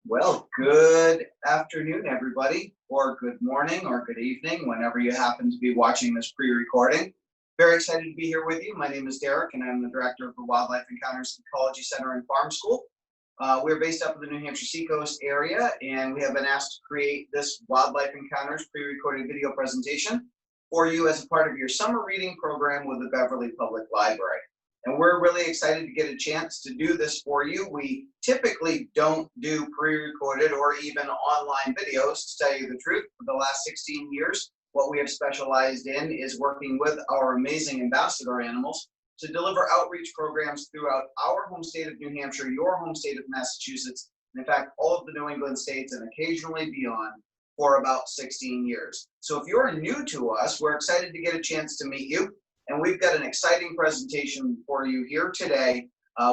Well, good afternoon, everybody, or good morning, or good evening, whenever you happen to be watching this pre-recording. Very excited to be here with you. My name is Derek, and I'm the director of the Wildlife Encounters Ecology Center and Farm School. We're based up in the New Hampshire Seacoast area, and we have been asked to create this Wildlife Encounters pre-recorded video presentation for you as a part of your summer reading program with the Beverly Public Library. And we're really excited to get a chance to do this for you. We typically don't do pre-recorded or even online videos, to tell you the truth. For the last 16 years, what we have specialized in is working with our amazing ambassador animals to deliver outreach programs throughout our home state of New Hampshire, your home state of Massachusetts, and in fact, all of the New England states and occasionally beyond for about 16 years. So if you're new to us, we're excited to get a chance to meet you. And we've got an exciting presentation for you here today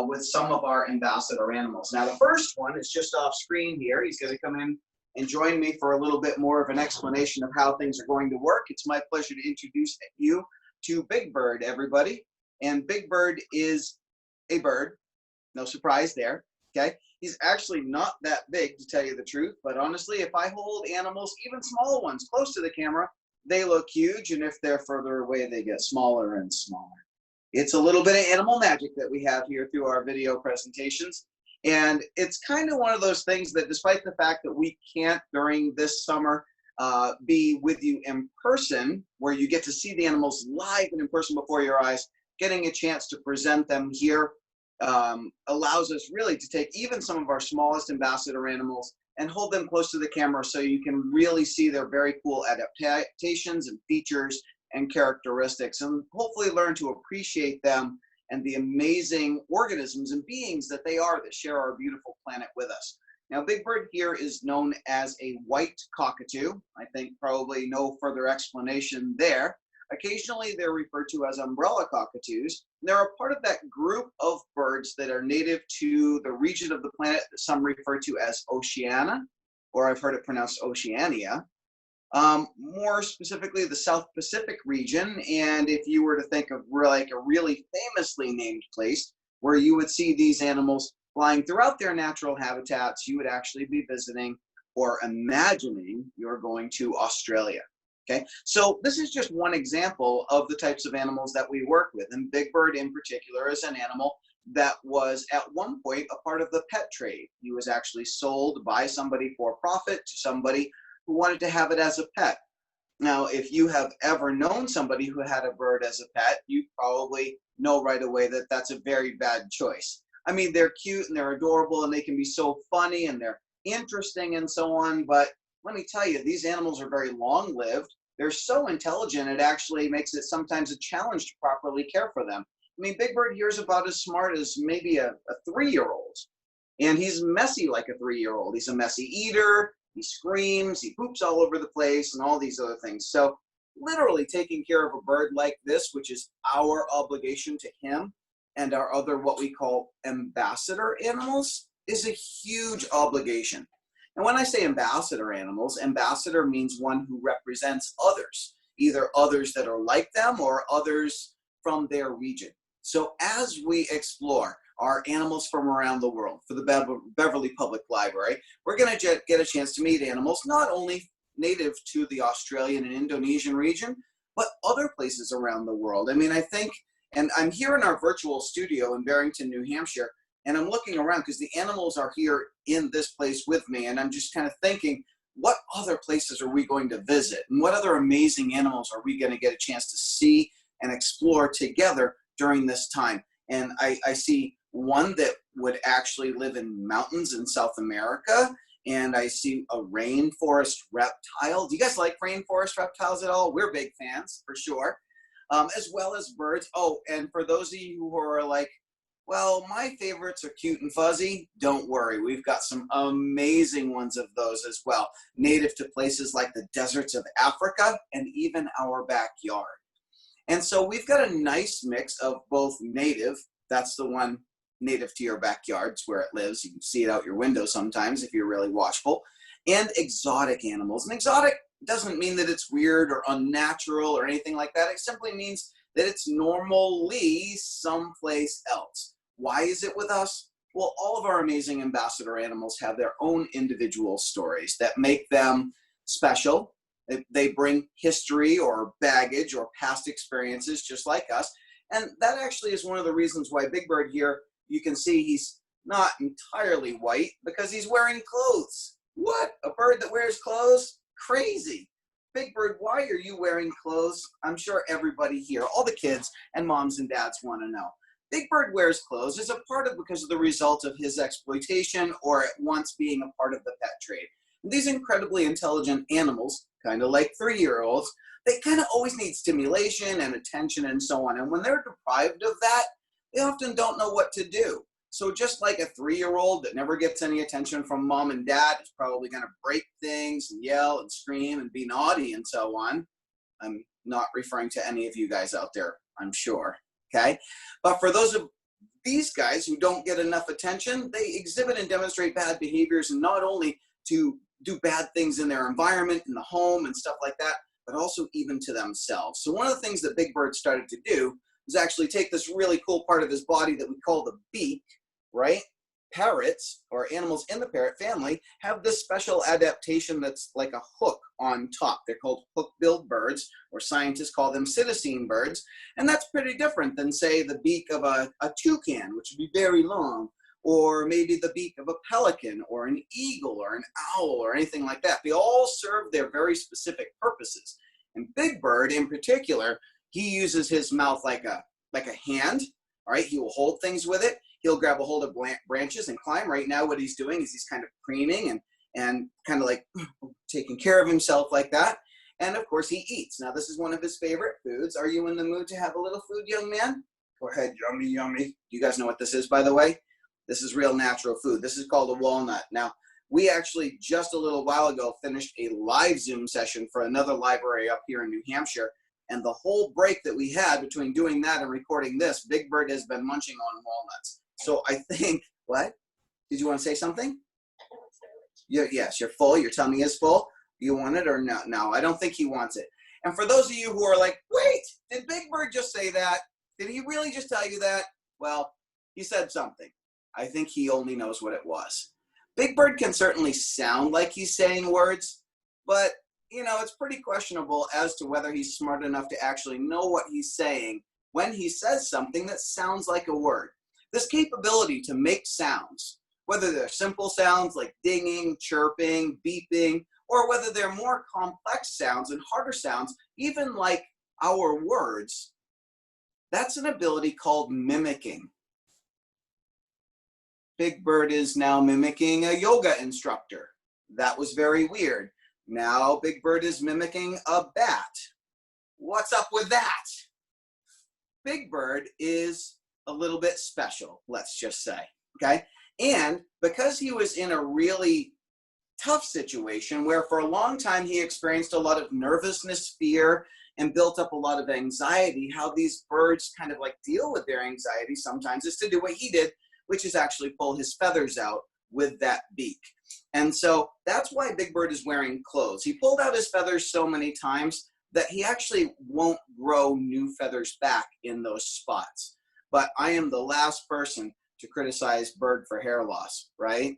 with some of our ambassador animals. Now, the first one is just off screen here. He's going to come in and join me for a little bit more of an explanation of how things are going to work. It's my pleasure to introduce you to Big Bird, everybody. And Big Bird is a bird. No surprise there, okay? He's actually not that big, to tell you the truth. But honestly, if I hold animals, even small ones, close to the camera, they look huge, and if they're further away, they get smaller and smaller. It's a little bit of animal magic that we have here through our video presentations. And it's kind of one of those things that, despite the fact that we can't during this summer be with you in person, where you get to see the animals live and in person before your eyes, getting a chance to present them here allows us really to take even some of our smallest ambassador animals and hold them close to the camera so you can really see their very cool adaptations and features and characteristics, and hopefully learn to appreciate them and the amazing organisms and beings that they are that share our beautiful planet with us. Now, Big Bird here is known as a white cockatoo. I think probably no further explanation there. Occasionally, they're referred to as umbrella cockatoos. They're a part of that group of birds that are native to the region of the planet that some refer to as Oceania, or I've heard it pronounced Oceania. More specifically, the South Pacific region. And if you were to think of like a really famously named place where you would see these animals flying throughout their natural habitats, you would actually be visiting or imagining you're going to Australia. Okay, so this is just one example of the types of animals that we work with, and Big Bird in particular is an animal that was at one point a part of the pet trade. He was actually sold by somebody for profit to somebody who wanted to have it as a pet. Now, if you have ever known somebody who had a bird as a pet, you probably know right away that that's a very bad choice. I mean, they're cute and they're adorable and they can be so funny and they're interesting and so on, but let me tell you, these animals are very long-lived. They're so intelligent, it actually makes it sometimes a challenge to properly care for them. I mean, Big Bird here is about as smart as maybe a 3-year-old. And he's messy like a 3-year-old. He's a messy eater, he screams, he poops all over the place, and all these other things. So literally taking care of a bird like this, which is our obligation to him, and our other what we call ambassador animals, is a huge obligation. And when I say ambassador animals, ambassador means one who represents others, either others that are like them or others from their region. So as we explore our animals from around the world for the Beverly Public Library, we're going to get a chance to meet animals not only native to the Australian and Indonesian region, but other places around the world. I mean, I think, and I'm here in our virtual studio in Barrington, New Hampshire, and I'm looking around because the animals are here in this place with me, and I'm just kind of thinking, what other places are we going to visit? And what other amazing animals are we going to get a chance to see and explore together during this time? And I see one that would actually live in mountains in South America, and I see a rainforest reptile. Do you guys like rainforest reptiles at all? We're big fans, for sure, as well as birds. Oh, and for those of you who are like, well, my favorites are cute and fuzzy, don't worry. We've got some amazing ones of those as well, native to places like the deserts of Africa and even our backyard. And so we've got a nice mix of both native, that's the one native to your backyards where it lives. You can see it out your window sometimes if you're really watchful. and exotic animals. And exotic doesn't mean that it's weird or unnatural or anything like that. It simply means that it's normally someplace else. Why is it with us? Well, all of our amazing ambassador animals have their own individual stories that make them special. They bring history or baggage or past experiences just like us. And that actually is one of the reasons why Big Bird here, you can see he's not entirely white because he's wearing clothes. What? A bird that wears clothes? Crazy. Big Bird, why are you wearing clothes? I'm sure everybody here, all the kids and moms and dads want to know. Big Bird wears clothes is a part of because of the result of his exploitation or at once being a part of the pet trade. And these incredibly intelligent animals, kind of like 3-year-olds, they kind of always need stimulation and attention and so on. And when they're deprived of that, they often don't know what to do. So just like a 3-year-old that never gets any attention from mom and dad is probably going to break things and yell and scream and be naughty and so on. I'm not referring to any of you guys out there, I'm sure. Okay? But for those of these guys who don't get enough attention, they exhibit and demonstrate bad behaviors, and not only to do bad things in their environment, in the home and stuff like that, but also even to themselves. So one of the things that Big Bird started to do was actually take this really cool part of his body that we call the beak, right? Parrots, or animals in the parrot family, have this special adaptation that's like a hook on top. They're called hook-billed birds, or scientists call them psittacine birds. And that's pretty different than, say, the beak of a toucan, which would be very long, or maybe the beak of a pelican, or an eagle, or an owl, or anything like that. They all serve their very specific purposes. And Big Bird, in particular, he uses his mouth like a hand, all right? He will hold things with it. He'll grab a hold of branches and climb. Right now, what he's doing is he's kind of preening and kind of like taking care of himself like that. And of course, he eats. Now, this is one of his favorite foods. Are you in the mood to have a little food, young man? Go ahead, yummy, yummy. You guys know what this is, by the way? This is real natural food. This is called a walnut. Now, we actually just a little while ago finished a live Zoom session for another library up here in New Hampshire. And the whole break that we had between doing that and recording this, Big Bird has been munching on walnuts. So I think, what? Did you want to say something? Yes, you're full. Your tummy is full. You want it or no? No, I don't think he wants it. And for those of you who are like, wait, did Big Bird just say that? Did he really just tell you that? Well, he said something. I think he only knows what it was. Big Bird can certainly sound like he's saying words, but, you know, it's pretty questionable as to whether he's smart enough to actually know what he's saying when he says something that sounds like a word. This capability to make sounds, whether they're simple sounds like dinging, chirping, beeping, or whether they're more complex sounds and harder sounds, even like our words, that's an ability called mimicking. Big Bird is now mimicking a yoga instructor. That was very weird. Now Big Bird is mimicking a bat. What's up with that? Big Bird is a little bit special, let's just say, okay? And because he was in a really tough situation where for a long time he experienced a lot of nervousness, fear, and built up a lot of anxiety, how these birds kind of like deal with their anxiety sometimes is to do what he did, which is actually pull his feathers out with that beak. And so that's why Big Bird is wearing clothes. He pulled out his feathers so many times that he actually won't grow new feathers back in those spots. But I am the last person to criticize Bird for hair loss, right?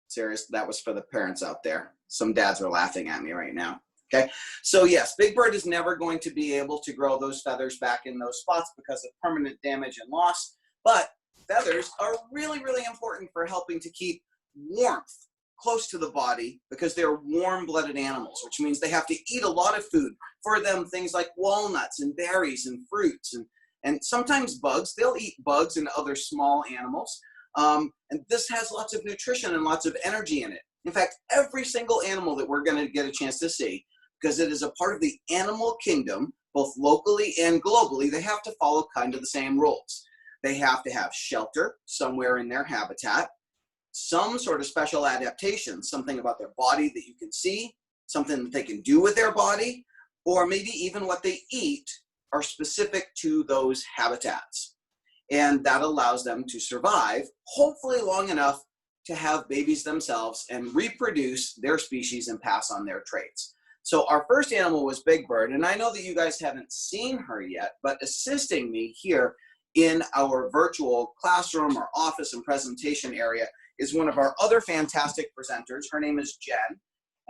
Serious, that was for the parents out there. Some dads are laughing at me right now, okay? So yes, Big Bird is never going to be able to grow those feathers back in those spots because of permanent damage and loss, but feathers are really, really important for helping to keep warmth close to the body because they're warm-blooded animals, which means they have to eat a lot of food. For them, things like walnuts and berries and fruits and sometimes bugs. They'll eat bugs and other small animals. And this has lots of nutrition and lots of energy in it. In fact, every single animal that we're going to get a chance to see, because it is a part of the animal kingdom, both locally and globally, they have to follow kind of the same rules. They have to have shelter somewhere in their habitat, some sort of special adaptation, something about their body that you can see, something that they can do with their body, or maybe even what they eat are specific to those habitats. And that allows them to survive, hopefully long enough to have babies themselves and reproduce their species and pass on their traits. So our first animal was Big Bird, and I know that you guys haven't seen her yet, but assisting me here in our virtual classroom or office and presentation area is one of our other fantastic presenters. Her name is Jen.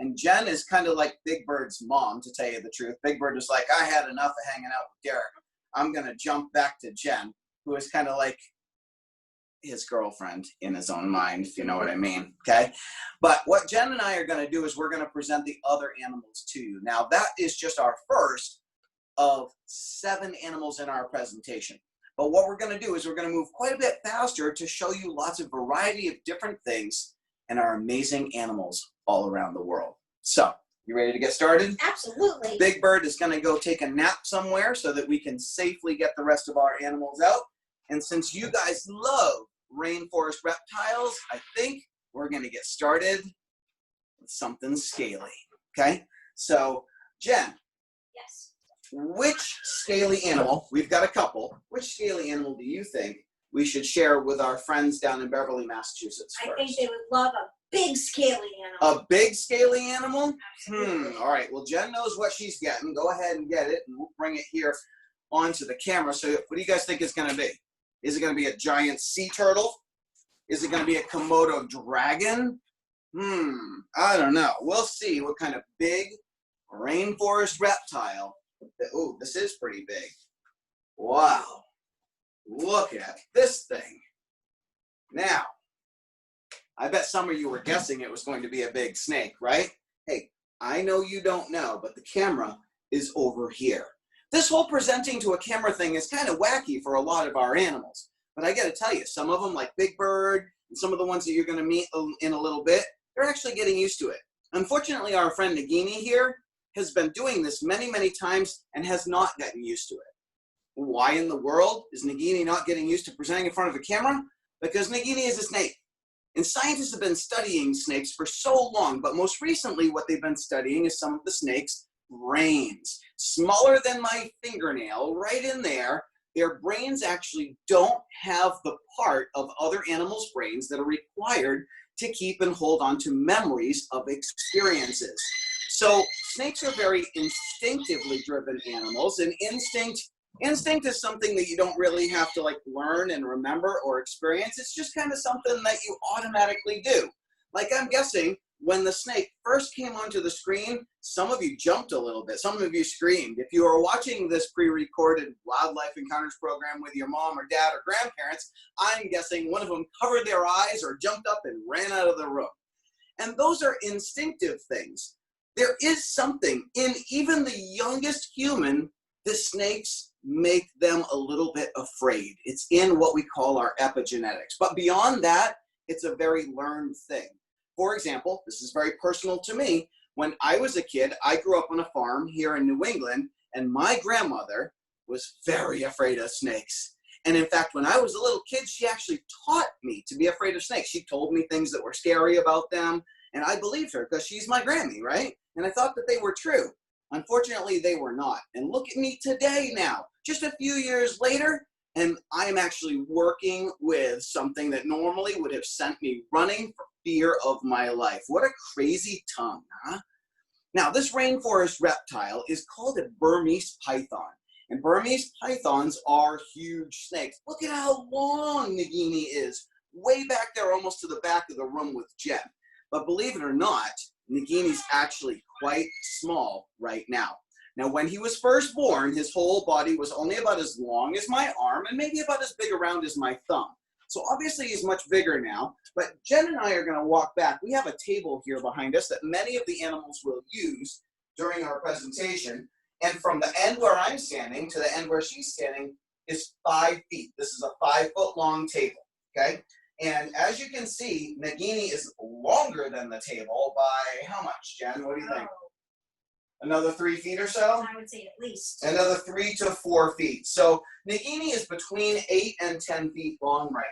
And Jen is kind of like Big Bird's mom, to tell you the truth. Big Bird was like, I had enough of hanging out with Derek. I'm going to jump back to Jen, who is kind of like his girlfriend in his own mind, if you know what I mean, okay? But what Jen and I are going to do is we're going to present the other animals to you. Now, that is just our first of 7 animals in our presentation. But what we're going to do is we're going to move quite a bit faster to show you lots of variety of different things and our amazing animals all around the world. So, you ready to get started? Absolutely. Big Bird is going to go take a nap somewhere so that we can safely get the rest of our animals out. And since you guys love rainforest reptiles, I think we're going to get started with something scaly. Okay? So, Jen. Yes. Which scaly animal, we've got a couple, which scaly animal do you think we should share with our friends down in Beverly, Massachusetts first? I think they would love a big scaly animal. A big scaly animal? Absolutely. All right, well, Jen knows what she's getting. Go ahead and get it, and we'll bring it here onto the camera. So what do you guys think it's going to be? Is it going to be a giant sea turtle? Is it going to be a Komodo dragon? I don't know. We'll see what kind of big rainforest reptile. Oh, this is pretty big. Wow. Look at this thing. Now, I bet some of you were guessing it was going to be a big snake, right? Hey, I know you don't know, but the camera is over here. This whole presenting to a camera thing is kind of wacky for a lot of our animals. But I got to tell you, some of them, like Big Bird, and some of the ones that you're going to meet in a little bit, they're actually getting used to it. Unfortunately, our friend Nagini here has been doing this many, many times and has not gotten used to it. Why in the world is Nagini not getting used to presenting in front of a camera? Because Nagini is a snake. And scientists have been studying snakes for so long, but most recently what they've been studying is some of the snakes' brains. Smaller than my fingernail, right in there, their brains actually don't have the part of other animals' brains that are required to keep and hold on to memories of experiences. So snakes are very instinctively driven animals, and instinct is something that you don't really have to like learn and remember or experience. It's just kind of something that you automatically do. Like I'm guessing when the snake first came onto the screen, some of you jumped a little bit. Some of you screamed. If you are watching this pre-recorded wildlife encounters program with your mom or dad or grandparents, I'm guessing one of them covered their eyes or jumped up and ran out of the room. And those are instinctive things. There is something in even the youngest human, the snakes make them a little bit afraid. It's in what we call our epigenetics. But beyond that, it's a very learned thing. For example, this is very personal to me. When I was a kid, I grew up on a farm here in New England, and my grandmother was very afraid of snakes. And in fact, when I was a little kid, she actually taught me to be afraid of snakes. She told me things that were scary about them, and I believed her because she's my Grammy, right? And I thought that they were true. Unfortunately, they were not. And look at me today now, just a few years later, and I'm actually working with something that normally would have sent me running for fear of my life. What a crazy tongue, huh? Now, this rainforest reptile is called a Burmese python. And Burmese pythons are huge snakes. Look at how long Nagini is, way back there, almost to the back of the room with Jen. But believe it or not, Nagini's actually quite small right now. Now, when he was first born, his whole body was only about as long as my arm and maybe about as big around as my thumb. So obviously he's much bigger now, but Jen and I are going to walk back. We have a table here behind us that many of the animals will use during our presentation. And from the end where I'm standing to the end where she's standing is 5 feet. This is a 5-foot long table, okay? And as you can see, Nagini is longer than the table by how much, Jen? What do you think? Another 3 feet or so? I would say at least. Another 3 to 4 feet. So Nagini is between 8 and 10 feet long right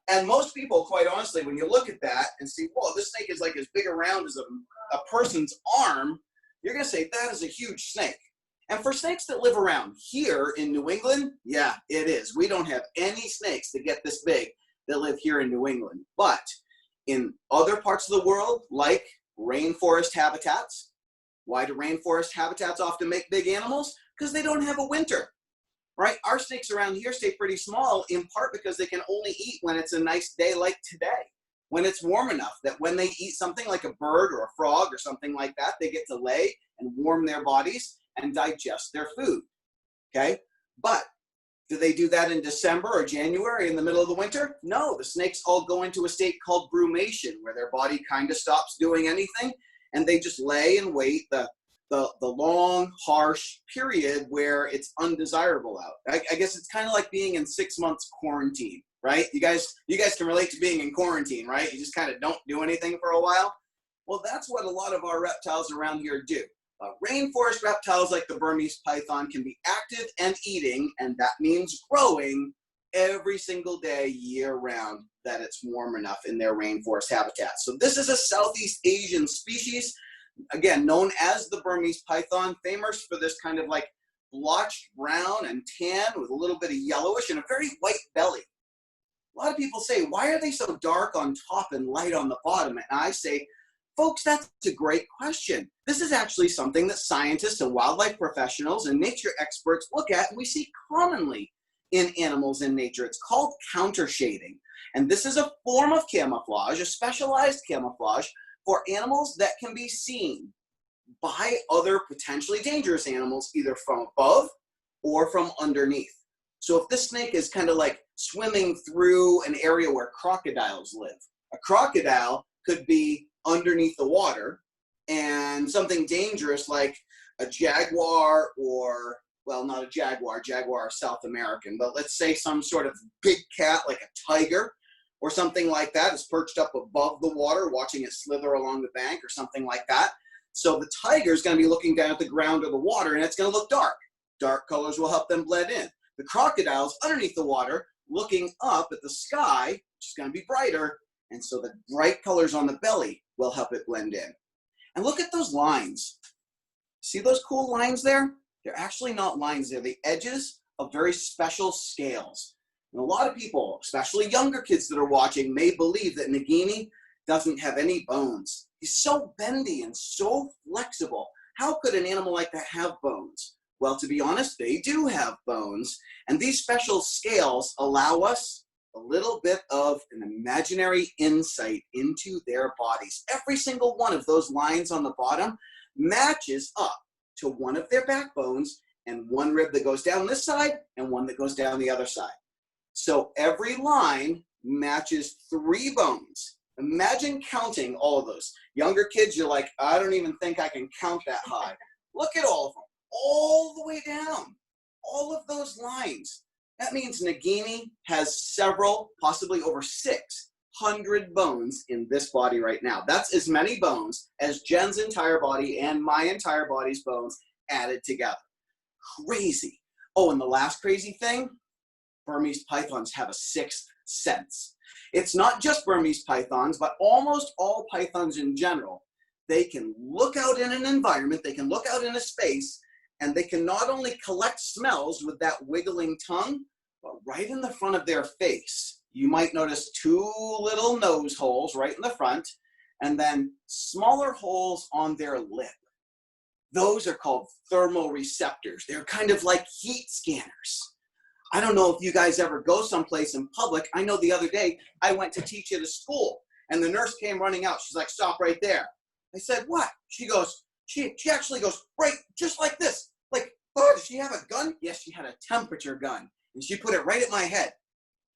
now. And most people, quite honestly, when you look at that and see, whoa, this snake is like as big around as a person's arm, you're going to say that is a huge snake. And for snakes that live around here in New England, yeah, it is. We don't have any snakes that get this big that live here in New England. But in other parts of the world, like rainforest habitats. Why do rainforest habitats often make big animals? Because they don't have a winter, right? Our snakes around here stay pretty small, in part because they can only eat when it's a nice day like today, when it's warm enough that when they eat something like a bird or a frog or something like that, they get to lay and warm their bodies and digest their food, okay? But do they do that in December or January in the middle of the winter? No, the snakes all go into a state called brumation, where their body kind of stops doing anything, and they just lay and wait the long, harsh period where it's undesirable out. I guess it's kind of like being in 6 months quarantine, right? You guys can relate to being in quarantine, right? You just kind of don't do anything for a while. Well, that's what a lot of our reptiles around here do. Rainforest reptiles like the Burmese python can be active and eating, and that means growing every single day year round that it's warm enough in their rainforest habitat. So this is a Southeast Asian species, again, known as the Burmese python, famous for this kind of like blotched brown and tan with a little bit of yellowish and a very white belly. A lot of people say, why are they so dark on top and light on the bottom? And I say, folks, that's a great question. This is actually something that scientists and wildlife professionals and nature experts look at, and we see commonly in animals in nature. It's called countershading. And this is a form of camouflage, a specialized camouflage for animals that can be seen by other potentially dangerous animals, either from above or from underneath. So if this snake is kind of like swimming through an area where crocodiles live, a crocodile could be underneath the water, and something dangerous like a jaguar, or, well, not a jaguar, jaguar is South American, but let's say some sort of big cat like a tiger or something like that is perched up above the water watching it slither along the bank or something like that. So the tiger is going to be looking down at the ground or the water, and it's going to look dark. Dark colors will help them blend in. The crocodile's underneath the water looking up at the sky, which is going to be brighter, and so the bright colors on the belly will help it blend in. And look at those lines. See those cool lines there? They're actually not lines. They're the edges of very special scales. And a lot of people, especially younger kids that are watching, may believe that Nagini doesn't have any bones. He's so bendy and so flexible. How could an animal like that have bones? Well, to be honest, they do have bones. And these special scales allow us a little bit of an imaginary insight into their bodies. Every single one of those lines on the bottom matches up to one of their backbones and one rib that goes down this side and one that goes down the other side. So every line matches 3 bones. Imagine counting all of those. Younger kids, you're like, I don't even think I can count that high. Look at all of them, all the way down, all of those lines. That means Nagini has several, possibly over 600 bones in this body right now. That's as many bones as Jen's entire body and my entire body's bones added together. Crazy. Oh, and the last crazy thing, Burmese pythons have a 6th sense. It's not just Burmese pythons, but almost all pythons in general. They can look out in an environment, they can look out in a space, and they can not only collect smells with that wiggling tongue, but right in the front of their face, you might notice 2 little nose holes right in the front, and then smaller holes on their lip. Those are called thermoreceptors. They're kind of like heat scanners. I don't know if you guys ever go someplace in public. I know the other day I went to teach at a school, and the nurse came running out. She's like, stop right there. I said, what? She goes, she actually goes, right, just like this. Like, oh, does she have a gun? Yes, she had a temperature gun. And she put it right at my head.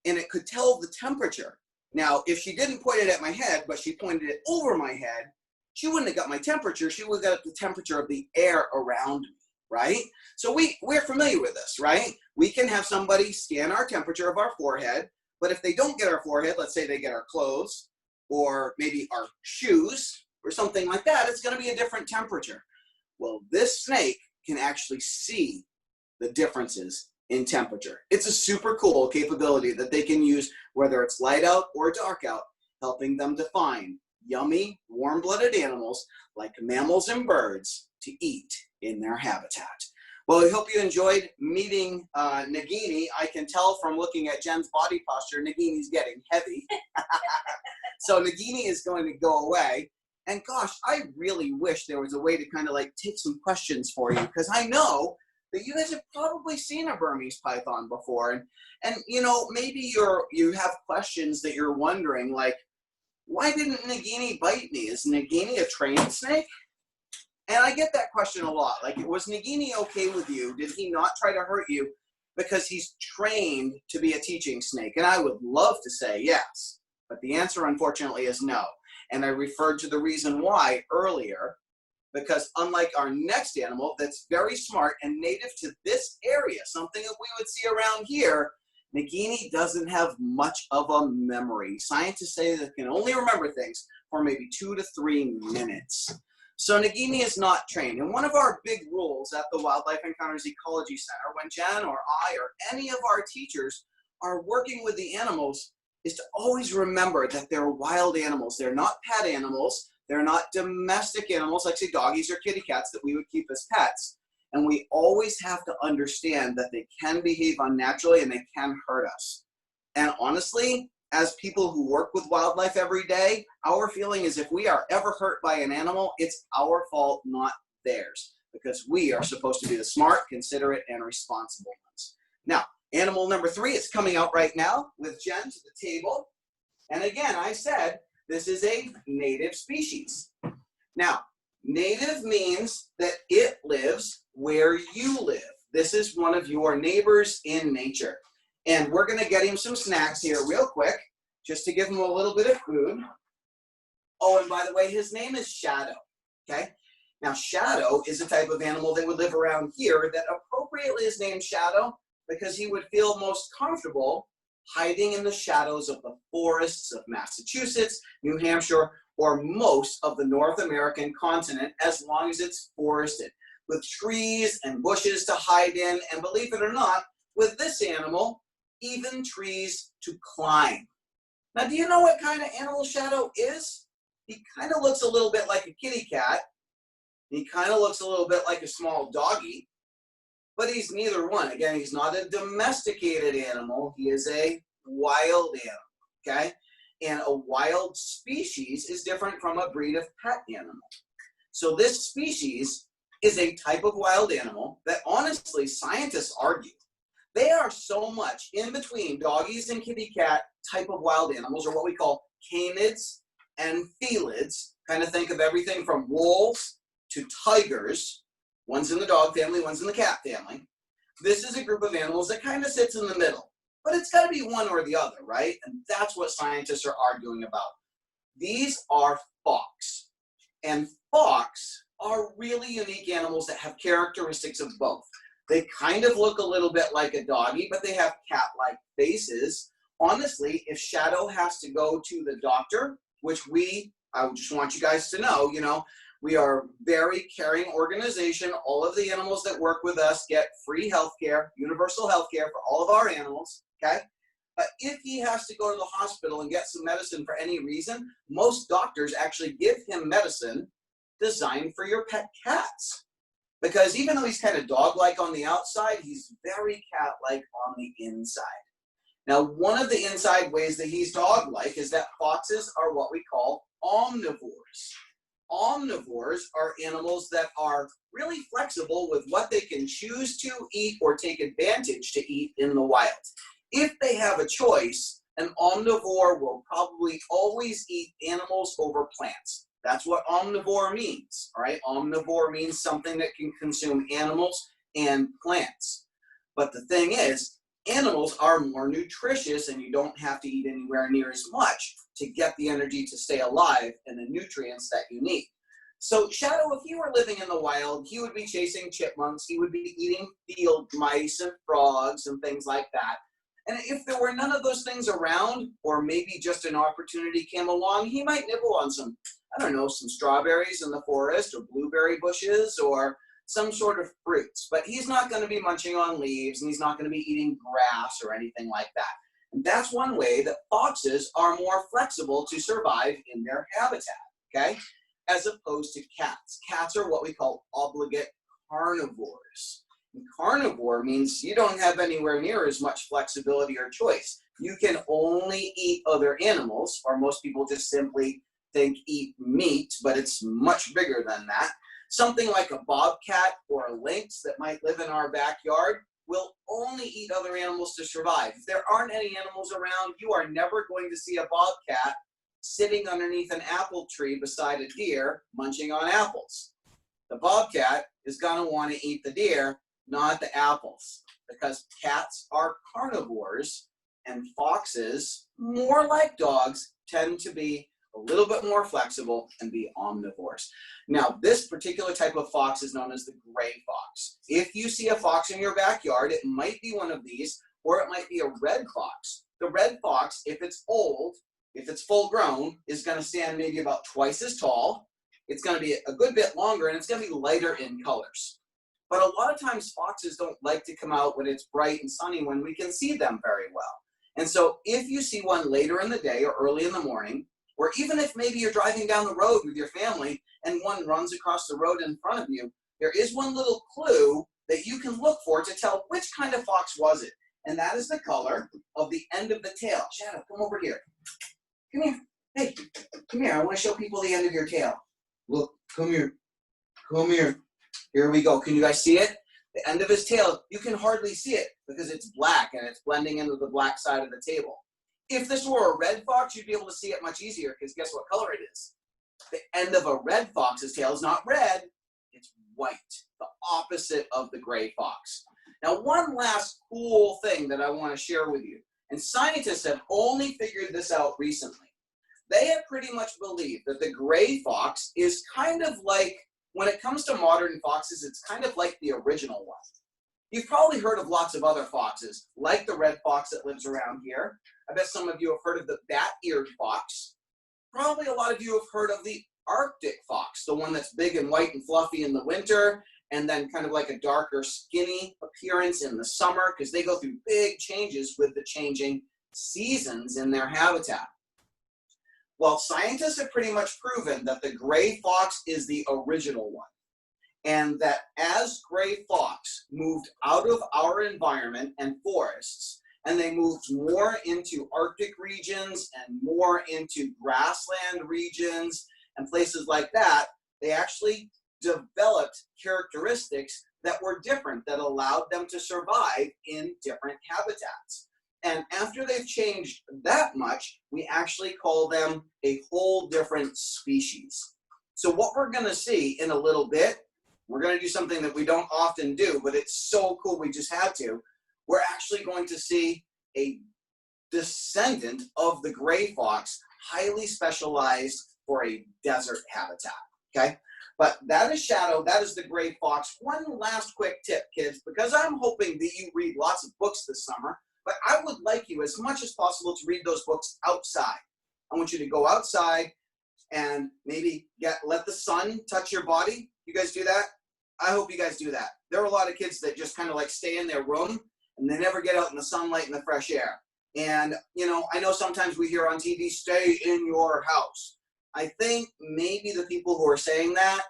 And it could tell the temperature. Now, if she didn't point it at my head, but she pointed it over my head, she wouldn't have got my temperature. She would have got the temperature of the air around me, right? So we're familiar with this, right? We can have somebody scan our temperature of our forehead, but if they don't get our forehead, let's say they get our clothes or maybe our shoes or something like that, it's going to be a different temperature. Well, this snake can actually see the differences in temperature. It's a super cool capability that they can use, whether it's light out or dark out, helping them to find yummy, warm-blooded animals like mammals and birds to eat in their habitat. Well, I hope you enjoyed meeting Nagini. I can tell from looking at Jen's body posture, Nagini's getting heavy. So Nagini is going to go away. And gosh, I really wish there was a way to kind of like take some questions for you, because I know that you guys have probably seen a Burmese python before. And you know, maybe you have questions that you're wondering, like, why didn't Nagini bite me? Is Nagini a trained snake? And I get that question a lot. Like, was Nagini okay with you? Did he not try to hurt you because he's trained to be a teaching snake? And I would love to say yes, but the answer, unfortunately, is no. And I referred to the reason why earlier, because unlike our next animal that's very smart and native to this area, something that we would see around here, Nagini doesn't have much of a memory. Scientists say that it can only remember things for maybe 2 to 3 minutes. So Nagini is not trained. And one of our big rules at the Wildlife Encounters Ecology Center, when Jen or I or any of our teachers are working with the animals, is to always remember that they're wild animals. They're not pet animals. They're not domestic animals like, say, doggies or kitty cats that we would keep as pets. And we always have to understand that they can behave unnaturally and they can hurt us. And honestly, as people who work with wildlife every day, our feeling is if we are ever hurt by an animal, it's our fault, not theirs, because we are supposed to be the smart, considerate, and responsible ones. Now, animal number 3 is coming out right now with Jen to the table. And again, I said, this is a native species. Now, native means that it lives where you live. This is one of your neighbors in nature. And we're gonna get him some snacks here real quick, just to give him a little bit of food. Oh, and by the way, his name is Shadow, okay? Now, Shadow is a type of animal that would live around here that appropriately is named Shadow because he would feel most comfortable hiding in the shadows of the forests of Massachusetts, New Hampshire, or most of the North American continent, as long as it's forested, with trees and bushes to hide in, and believe it or not, with this animal, even trees to climb. Now, do you know what kind of animal Shadow is? He kind of looks a little bit like a kitty cat. He kind of looks a little bit like a small doggy, but he's neither one. Again, he's not a domesticated animal. He is a wild animal, okay? And a wild species is different from a breed of pet animal. So this species is a type of wild animal that honestly scientists argue they are so much in between doggies and kitty cat type of wild animals, or what we call canids and felids. Kind of think of everything from wolves to tigers. One's in the dog family, one's in the cat family. This is a group of animals that kind of sits in the middle. But it's got to be one or the other, right? And that's what scientists are arguing about. These are fox. And fox are really unique animals that have characteristics of both. They kind of look a little bit like a doggy, but they have cat-like faces. Honestly, if Shadow has to go to the doctor, which I just want you guys to know, we are a very caring organization. All of the animals that work with us get free health care, universal health care for all of our animals, okay? But if he has to go to the hospital and get some medicine for any reason, most doctors actually give him medicine designed for your pet cats. Because even though he's kind of dog-like on the outside, he's very cat-like on the inside. Now, one of the inside ways that he's dog-like is that foxes are what we call omnivores. Omnivores are animals that are really flexible with what they can choose to eat or take advantage to eat in the wild. If they have a choice, an omnivore will probably always eat animals over plants. That's what omnivore means, all right? Omnivore means something that can consume animals and plants. But the thing is, animals are more nutritious and you don't have to eat anywhere near as much to get the energy to stay alive and the nutrients that you need. So Shadow, if he were living in the wild, he would be chasing chipmunks, he would be eating field mice and frogs and things like that. And if there were none of those things around, or maybe just an opportunity came along, he might nibble on some strawberries in the forest or blueberry bushes or some sort of fruits. But he's not going to be munching on leaves and he's not going to be eating grass or anything like that. And that's one way that foxes are more flexible to survive in their habitat, okay? As opposed to cats. Cats are what we call obligate carnivores. Carnivore means you don't have anywhere near as much flexibility or choice. You can only eat other animals, or most people just simply think eat meat, but it's much bigger than that. Something like a bobcat or a lynx that might live in our backyard will only eat other animals to survive. If there aren't any animals around, you are never going to see a bobcat sitting underneath an apple tree beside a deer munching on apples. The bobcat is going to want to eat the deer, not the apples, because cats are carnivores and foxes, more like dogs, tend to be a little bit more flexible and be omnivores. Now, this particular type of fox is known as the gray fox. If you see a fox in your backyard, it might be one of these, or it might be a red fox. The red fox, if it's old, if it's full grown, is going to stand maybe about twice as tall. It's going to be a good bit longer, and it's going to be lighter in colors. But a lot of times foxes don't like to come out when it's bright and sunny when we can see them very well. And so if you see one later in the day or early in the morning, or even if maybe you're driving down the road with your family and one runs across the road in front of you, there is one little clue that you can look for to tell which kind of fox was it. And that is the color of the end of the tail. Shadow, come over here. Come here. Hey, come here. I want to show people the end of your tail. Look, come here. Come here. Here we go. Can you guys see it? The end of his tail, you can hardly see it because it's black and it's blending into the black side of the table. If this were a red fox, you'd be able to see it much easier because guess what color it is? The end of a red fox's tail is not red, it's white, the opposite of the gray fox. Now, one last cool thing that I want to share with you, and scientists have only figured this out recently. They have pretty much believed that the gray fox is kind of like, when it comes to modern foxes, it's kind of like the original one. You've probably heard of lots of other foxes, like the red fox that lives around here. I bet some of you have heard of the bat-eared fox. Probably a lot of you have heard of the Arctic fox, the one that's big and white and fluffy in the winter, and then kind of like a darker, skinny appearance in the summer, because they go through big changes with the changing seasons in their habitat. Well, scientists have pretty much proven that the gray fox is the original one, and that as gray fox moved out of our environment and forests, and they moved more into Arctic regions and more into grassland regions and places like that, they actually developed characteristics that were different, that allowed them to survive in different habitats. And after they've changed that much, we actually call them a whole different species. So what we're going to see in a little bit, we're going to do something that we don't often do, but it's so cool we just had to. We're actually going to see a descendant of the gray fox, highly specialized for a desert habitat, okay? But that is Shadow, that is the gray fox. One last quick tip, kids, because I'm hoping that you read lots of books this summer, but I would like you as much as possible to read those books outside. I want you to go outside and maybe let the sun touch your body. You guys do that? I hope you guys do that. There are a lot of kids that just kind of like stay in their room and they never get out in the sunlight and the fresh air. And, you know, I know sometimes we hear on TV, stay in your house. I think maybe the people who are saying that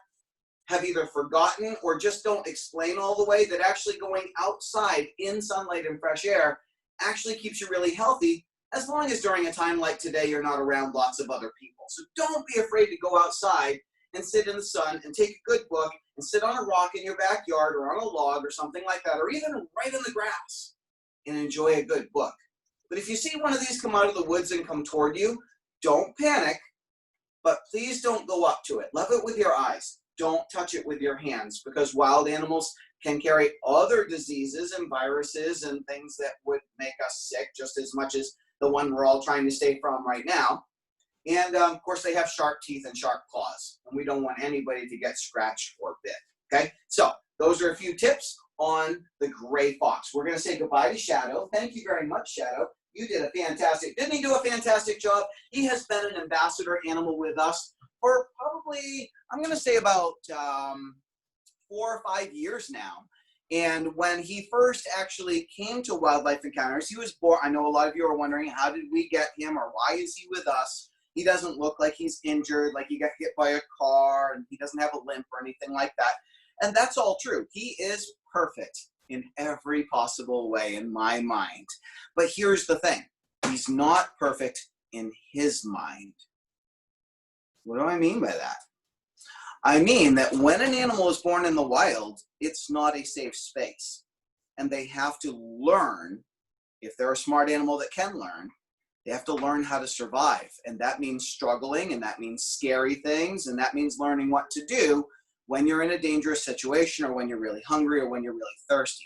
have either forgotten or just don't explain all the way that actually going outside in sunlight and fresh air actually keeps you really healthy, as long as during a time like today you're not around lots of other people. So don't be afraid to go outside and sit in the sun and take a good book and sit on a rock in your backyard or on a log or something like that, or even right in the grass and enjoy a good book. But if you see one of these come out of the woods and come toward you, don't panic, but please don't go up to it. Love it with your eyes. Don't touch it with your hands, because wild animals can carry other diseases and viruses and things that would make us sick just as much as the one we're all trying to stay from right now. And of course, they have sharp teeth and sharp claws, and we don't want anybody to get scratched or bit. Okay, so those are a few tips on the gray fox. We're going to say goodbye to Shadow. Thank you very much, Shadow. You did a fantastic, didn't he do a fantastic job? He has been an ambassador animal with us for probably, I'm going to say about 4 or 5 years now. And when he first actually came to Wildlife Encounters, he was born, I know a lot of you are wondering, how did we get him, or why is he with us? He doesn't look like he's injured, like he got hit by a car, and he doesn't have a limp or anything like that. And that's all true. He is perfect in every possible way in my mind. But here's the thing. He's not perfect in his mind. What do I mean by that? I mean that when an animal is born in the wild, it's not a safe space. And they have to learn, if they're a smart animal that can learn, they have to learn how to survive. And that means struggling, and that means scary things, and that means learning what to do when you're in a dangerous situation, or when you're really hungry, or when you're really thirsty.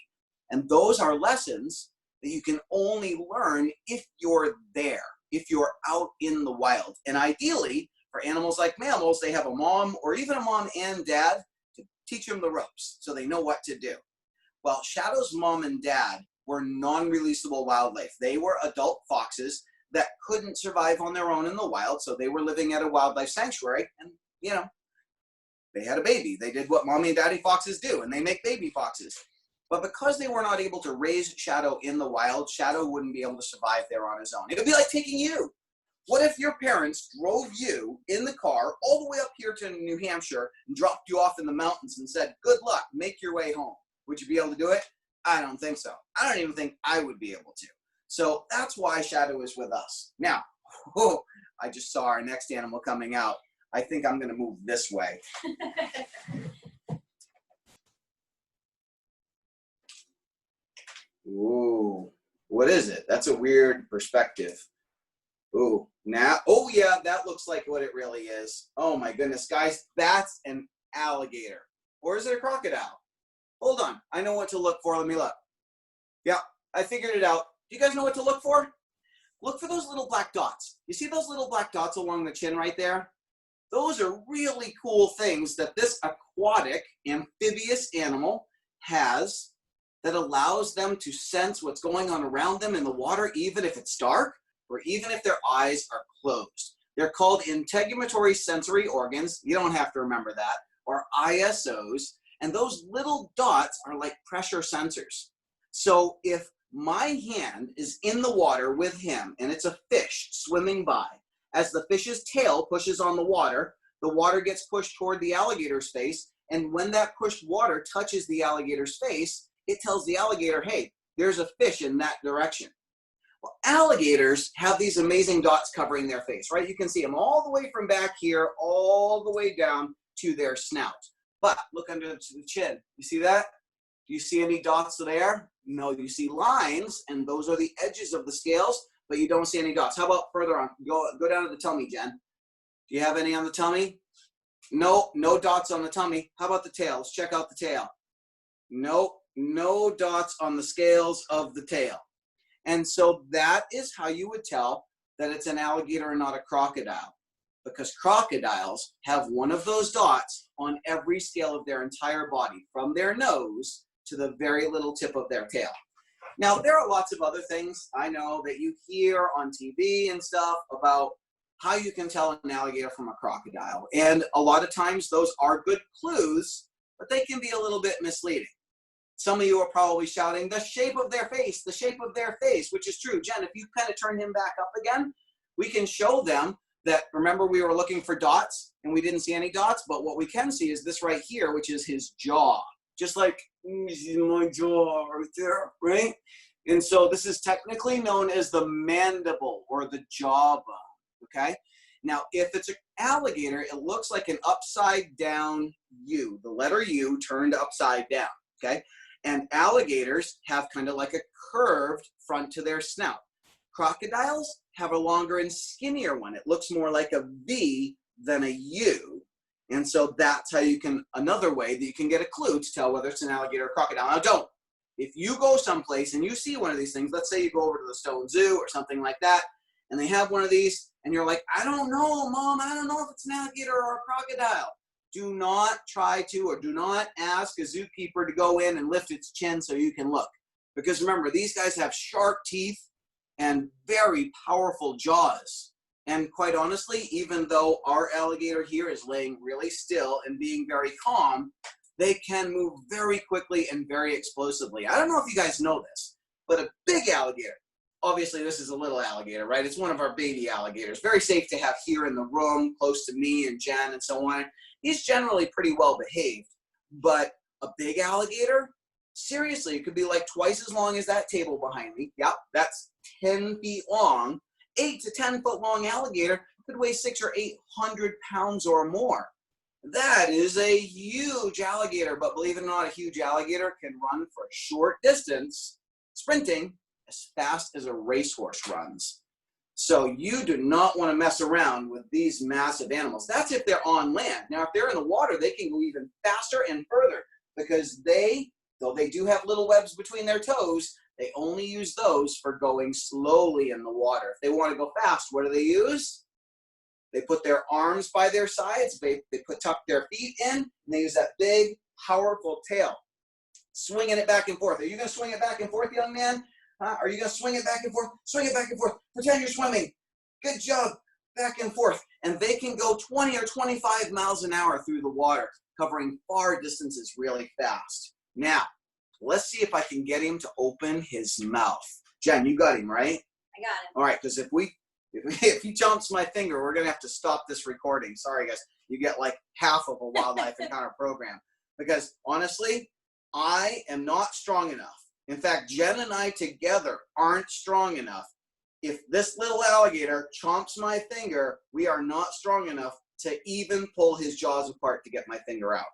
And those are lessons that you can only learn if you're there, if you're out in the wild. And ideally, for animals like mammals, they have a mom, or even a mom and dad, to teach them the ropes so they know what to do. Well, Shadow's mom and dad were non-releasable wildlife. They were adult foxes that couldn't survive on their own in the wild, so they were living at a wildlife sanctuary, and, you know, they had a baby. They did what mommy and daddy foxes do, and they make baby foxes. But because they were not able to raise Shadow in the wild, Shadow wouldn't be able to survive there on his own. It would be like taking you. What if your parents drove you in the car all the way up here to New Hampshire and dropped you off in the mountains and said, good luck, make your way home? Would you be able to do it? I don't think so. I don't even think I would be able to. So that's why Shadow is with us. Now, I just saw our next animal coming out. I think I'm going to move this way. Ooh, what is it? That's a weird perspective. Ooh, now, oh yeah, that looks like what it really is. Oh my goodness, guys, that's an alligator. Or is it a crocodile? Hold on, I know what to look for. Let me look. Yeah, I figured it out. Do you guys know what to look for? Look for those little black dots. You see those little black dots along the chin right there? Those are really cool things that this aquatic amphibious animal has that allows them to sense what's going on around them in the water, even if it's dark or even if their eyes are closed. They're called integumentary sensory organs. You don't have to remember that, or ISOs. And those little dots are like pressure sensors. So if my hand is in the water with him and it's a fish swimming by, as the fish's tail pushes on the water gets pushed toward the alligator's face. And when that pushed water touches the alligator's face, it tells the alligator, hey, there's a fish in that direction. Well, alligators have these amazing dots covering their face, right? You can see them all the way from back here, all the way down to their snout. But look under the chin. You see that? Do you see any dots there? No, you see lines, and those are the edges of the scales, but you don't see any dots. How about further on? Go down to the tummy, Jen. Do you have any on the tummy? No, no dots on the tummy. How about the tail? Let's check out the tail. Nope, no dots on the scales of the tail. And so that is how you would tell that it's an alligator and not a crocodile, because crocodiles have one of those dots on every scale of their entire body, from their nose to the very little tip of their tail. Now, there are lots of other things I know that you hear on TV and stuff about how you can tell an alligator from a crocodile. And a lot of times those are good clues, but they can be a little bit misleading. Some of you are probably shouting, the shape of their face, the shape of their face, which is true. Jen, if you kind of turn him back up again, we can show them that, remember we were looking for dots and we didn't see any dots, but what we can see is this right here, which is his jaw. Just like, my jaw right there, right? And so this is technically known as the mandible or the jawbone, okay? Now, if it's an alligator, it looks like an upside down U, the letter U turned upside down, okay? And alligators have kind of like a curved front to their snout. Crocodiles have a longer and skinnier one. It looks more like a V than a U. And so that's how you can, another way that you can get a clue to tell whether it's an alligator or crocodile. Now don't. If you go someplace and you see one of these things, let's say you go over to the Stone Zoo or something like that, and they have one of these, and you're like, I don't know, Mom, I don't know if it's an alligator or a crocodile. Do not try to, or do not ask a zookeeper to go in and lift its chin so you can look. Because remember, these guys have sharp teeth and very powerful jaws. And quite honestly, even though our alligator here is laying really still and being very calm, they can move very quickly and very explosively. I don't know if you guys know this, but a big alligator, obviously this is a little alligator, right? It's one of our baby alligators. Very safe to have here in the room, close to me and Jen and so on. He's generally pretty well behaved, but a big alligator, Seriously, it could be like twice as long as that table behind me. Yep, that's 10 feet long. 8 to 10 foot long alligator could weigh 600 or 800 pounds or more. That is a huge alligator, but believe it or not, a huge alligator can run for a short distance, sprinting as fast as a racehorse runs. So you do not want to mess around with these massive animals. That's if they're on land. Now, if they're in the water, they can go even faster and further because though they do have little webs between their toes, they only use those for going slowly in the water. If they want to go fast, what do they use? They put their arms by their sides, they tuck their feet in, and they use that big, powerful tail, swinging it back and forth. Are you going to swing it back and forth, young man? Are you going to swing it back and forth? Swing it back and forth. Pretend you're swimming. Good job. Back and forth. And they can go 20 or 25 miles an hour through the water, covering far distances really fast. Now, let's see if I can get him to open his mouth. Jen, you got him, right? I got it. All right, because if he jumps my finger, we're going to have to stop this recording. Sorry, guys. You get like half of a wildlife encounter program. Because honestly, I am not strong enough. In fact, Jen and I together aren't strong enough. If this little alligator chomps my finger, we are not strong enough to even pull his jaws apart to get my finger out.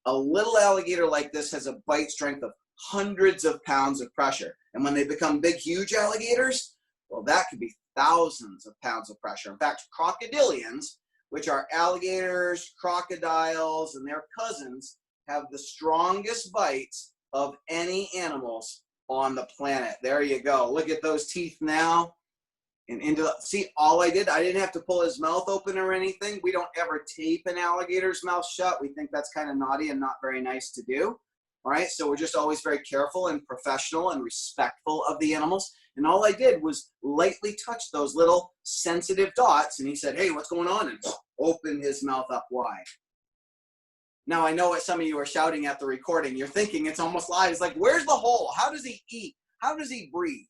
A little alligator like this has a bite strength of hundreds of pounds of pressure. And when they become big, huge alligators, well, that could be thousands of pounds of pressure. In fact, crocodilians, which are alligators, crocodiles, and their cousins, have the strongest bites of any animals on the planet. There you go. Look at those teeth now. And see, all I didn't have to pull his mouth open or anything. We don't ever tape an alligator's mouth shut. We think that's kind of naughty and not very nice to do. All right, so we're just always very careful and professional and respectful of the animals. And all I did was lightly touch those little sensitive dots. And he said, hey, what's going on? And opened his mouth up wide. Now, I know what some of you are shouting at the recording. You're thinking it's almost live. It's like, where's the hole? How does he eat? How does he breathe?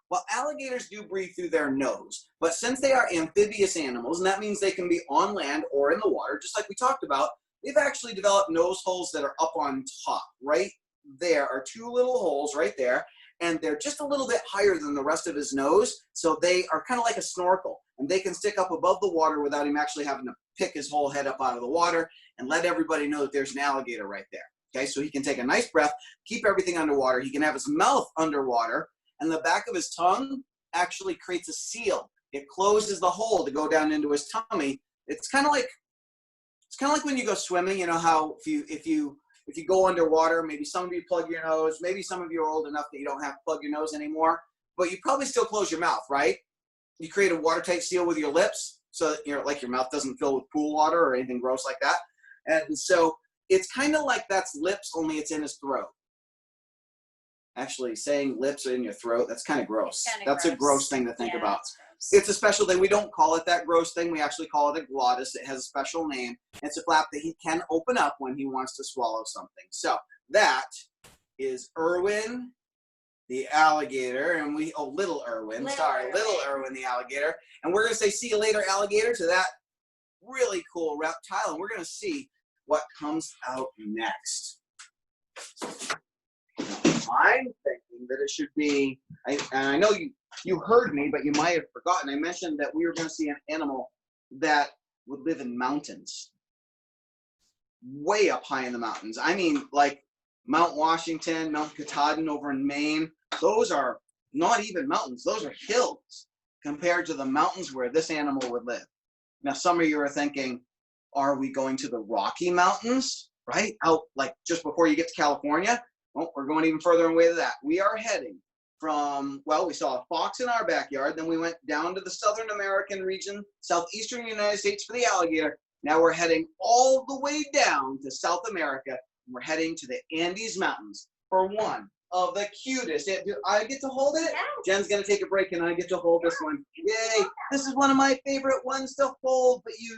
Well, alligators do breathe through their nose. But since they are amphibious animals, and that means they can be on land or in the water, just like we talked about, they've actually developed nose holes that are up on top. Right there are two little holes right there. And they're just a little bit higher than the rest of his nose. So they are kind of like a snorkel. And they can stick up above the water without him actually having to pick his whole head up out of the water and let everybody know that there's an alligator right there. Okay, so he can take a nice breath, keep everything underwater. He can have his mouth underwater, and the back of his tongue actually creates a seal. It closes the hole to go down into his tummy. It's kind of like when you go swimming. You know how if you go underwater, maybe some of you plug your nose. Maybe some of you are old enough that you don't have to plug your nose anymore, but you probably still close your mouth, right? You create a watertight seal with your lips so that your mouth doesn't fill with pool water or anything gross like that. And so it's kind of like that's lips, only it's in his throat. Actually, saying lips are in your throat, that's kind of gross. That's a gross thing to think about. It's a special thing. We don't call it that gross thing. We actually call it a glottis. It has a special name. It's a flap that he can open up when he wants to swallow something. So that is Irwin the alligator, and little Irwin. Little Irwin the alligator. And we're going to say see you later, alligator, to that really cool reptile. And we're going to see what comes out next. I'm thinking that it should be, and I know you heard me, but you might have forgotten. I mentioned that we were going to see an animal that would live in mountains, way up high in the mountains. I mean, like Mount Washington, Mount Katahdin over in Maine. Those are not even mountains. Those are hills compared to the mountains where this animal would live. Now, some of you are thinking, are we going to the Rocky Mountains, right? Out like just before you get to California? Well, we're going even further away than that. We are heading from, well, we saw a fox in our backyard. Then we went down to the Southern American region, southeastern United States for the alligator. Now we're heading all the way down to South America. We're heading to the Andes Mountains for one of the cutest. Do I get to hold it? Yeah. Jen's going to take a break and I get to hold this one. Yay. This is one of my favorite ones to hold, but you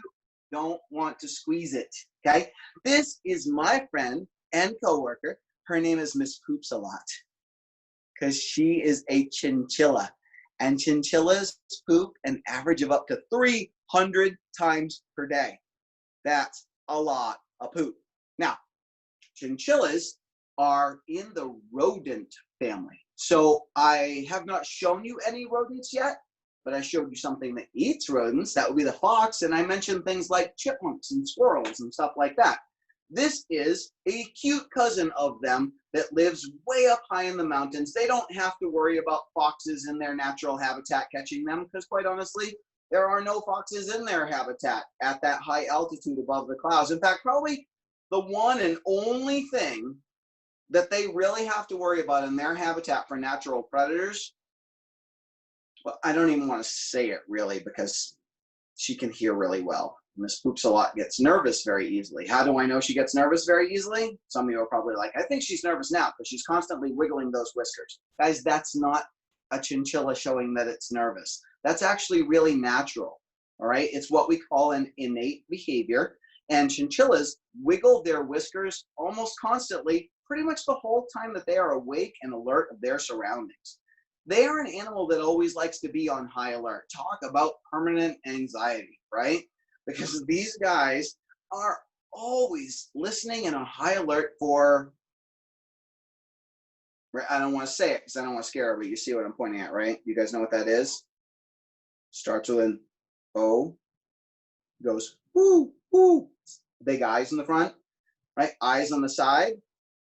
don't want to squeeze it, okay? This is my friend and coworker. Her name is Miss Poops a Lot because she is a chinchilla. And chinchillas poop an average of up to 300 times per day. That's a lot of poop. Now, chinchillas are in the rodent family. So I have not shown you any rodents yet, but I showed you something that eats rodents. That would be the fox. And I mentioned things like chipmunks and squirrels and stuff like that. This is a cute cousin of them that lives way up high in the mountains. They don't have to worry about foxes in their natural habitat catching them because, quite honestly, there are no foxes in their habitat at that high altitude above the clouds. In fact, probably the one and only thing that they really have to worry about in their habitat for natural predators, well, I don't even want to say it really because she can hear really well. Miss Poops a Lot gets nervous very easily. How do I know she gets nervous very easily? Some of you are probably like, I think she's nervous now because she's constantly wiggling those whiskers. Guys, that's not a chinchilla showing that it's nervous. That's actually really natural, all right? It's what we call an innate behavior, and chinchillas wiggle their whiskers almost constantly, pretty much the whole time that they are awake and alert of their surroundings. They are an animal that always likes to be on high alert. Talk about permanent anxiety, right? Because these guys are always listening and on high alert for, I don't want to say it because I don't want to scare her, but you see what I'm pointing at, right? You guys know what that is? Starts with an O, goes whoo, whoo. Big eyes in the front, right? Eyes on the side.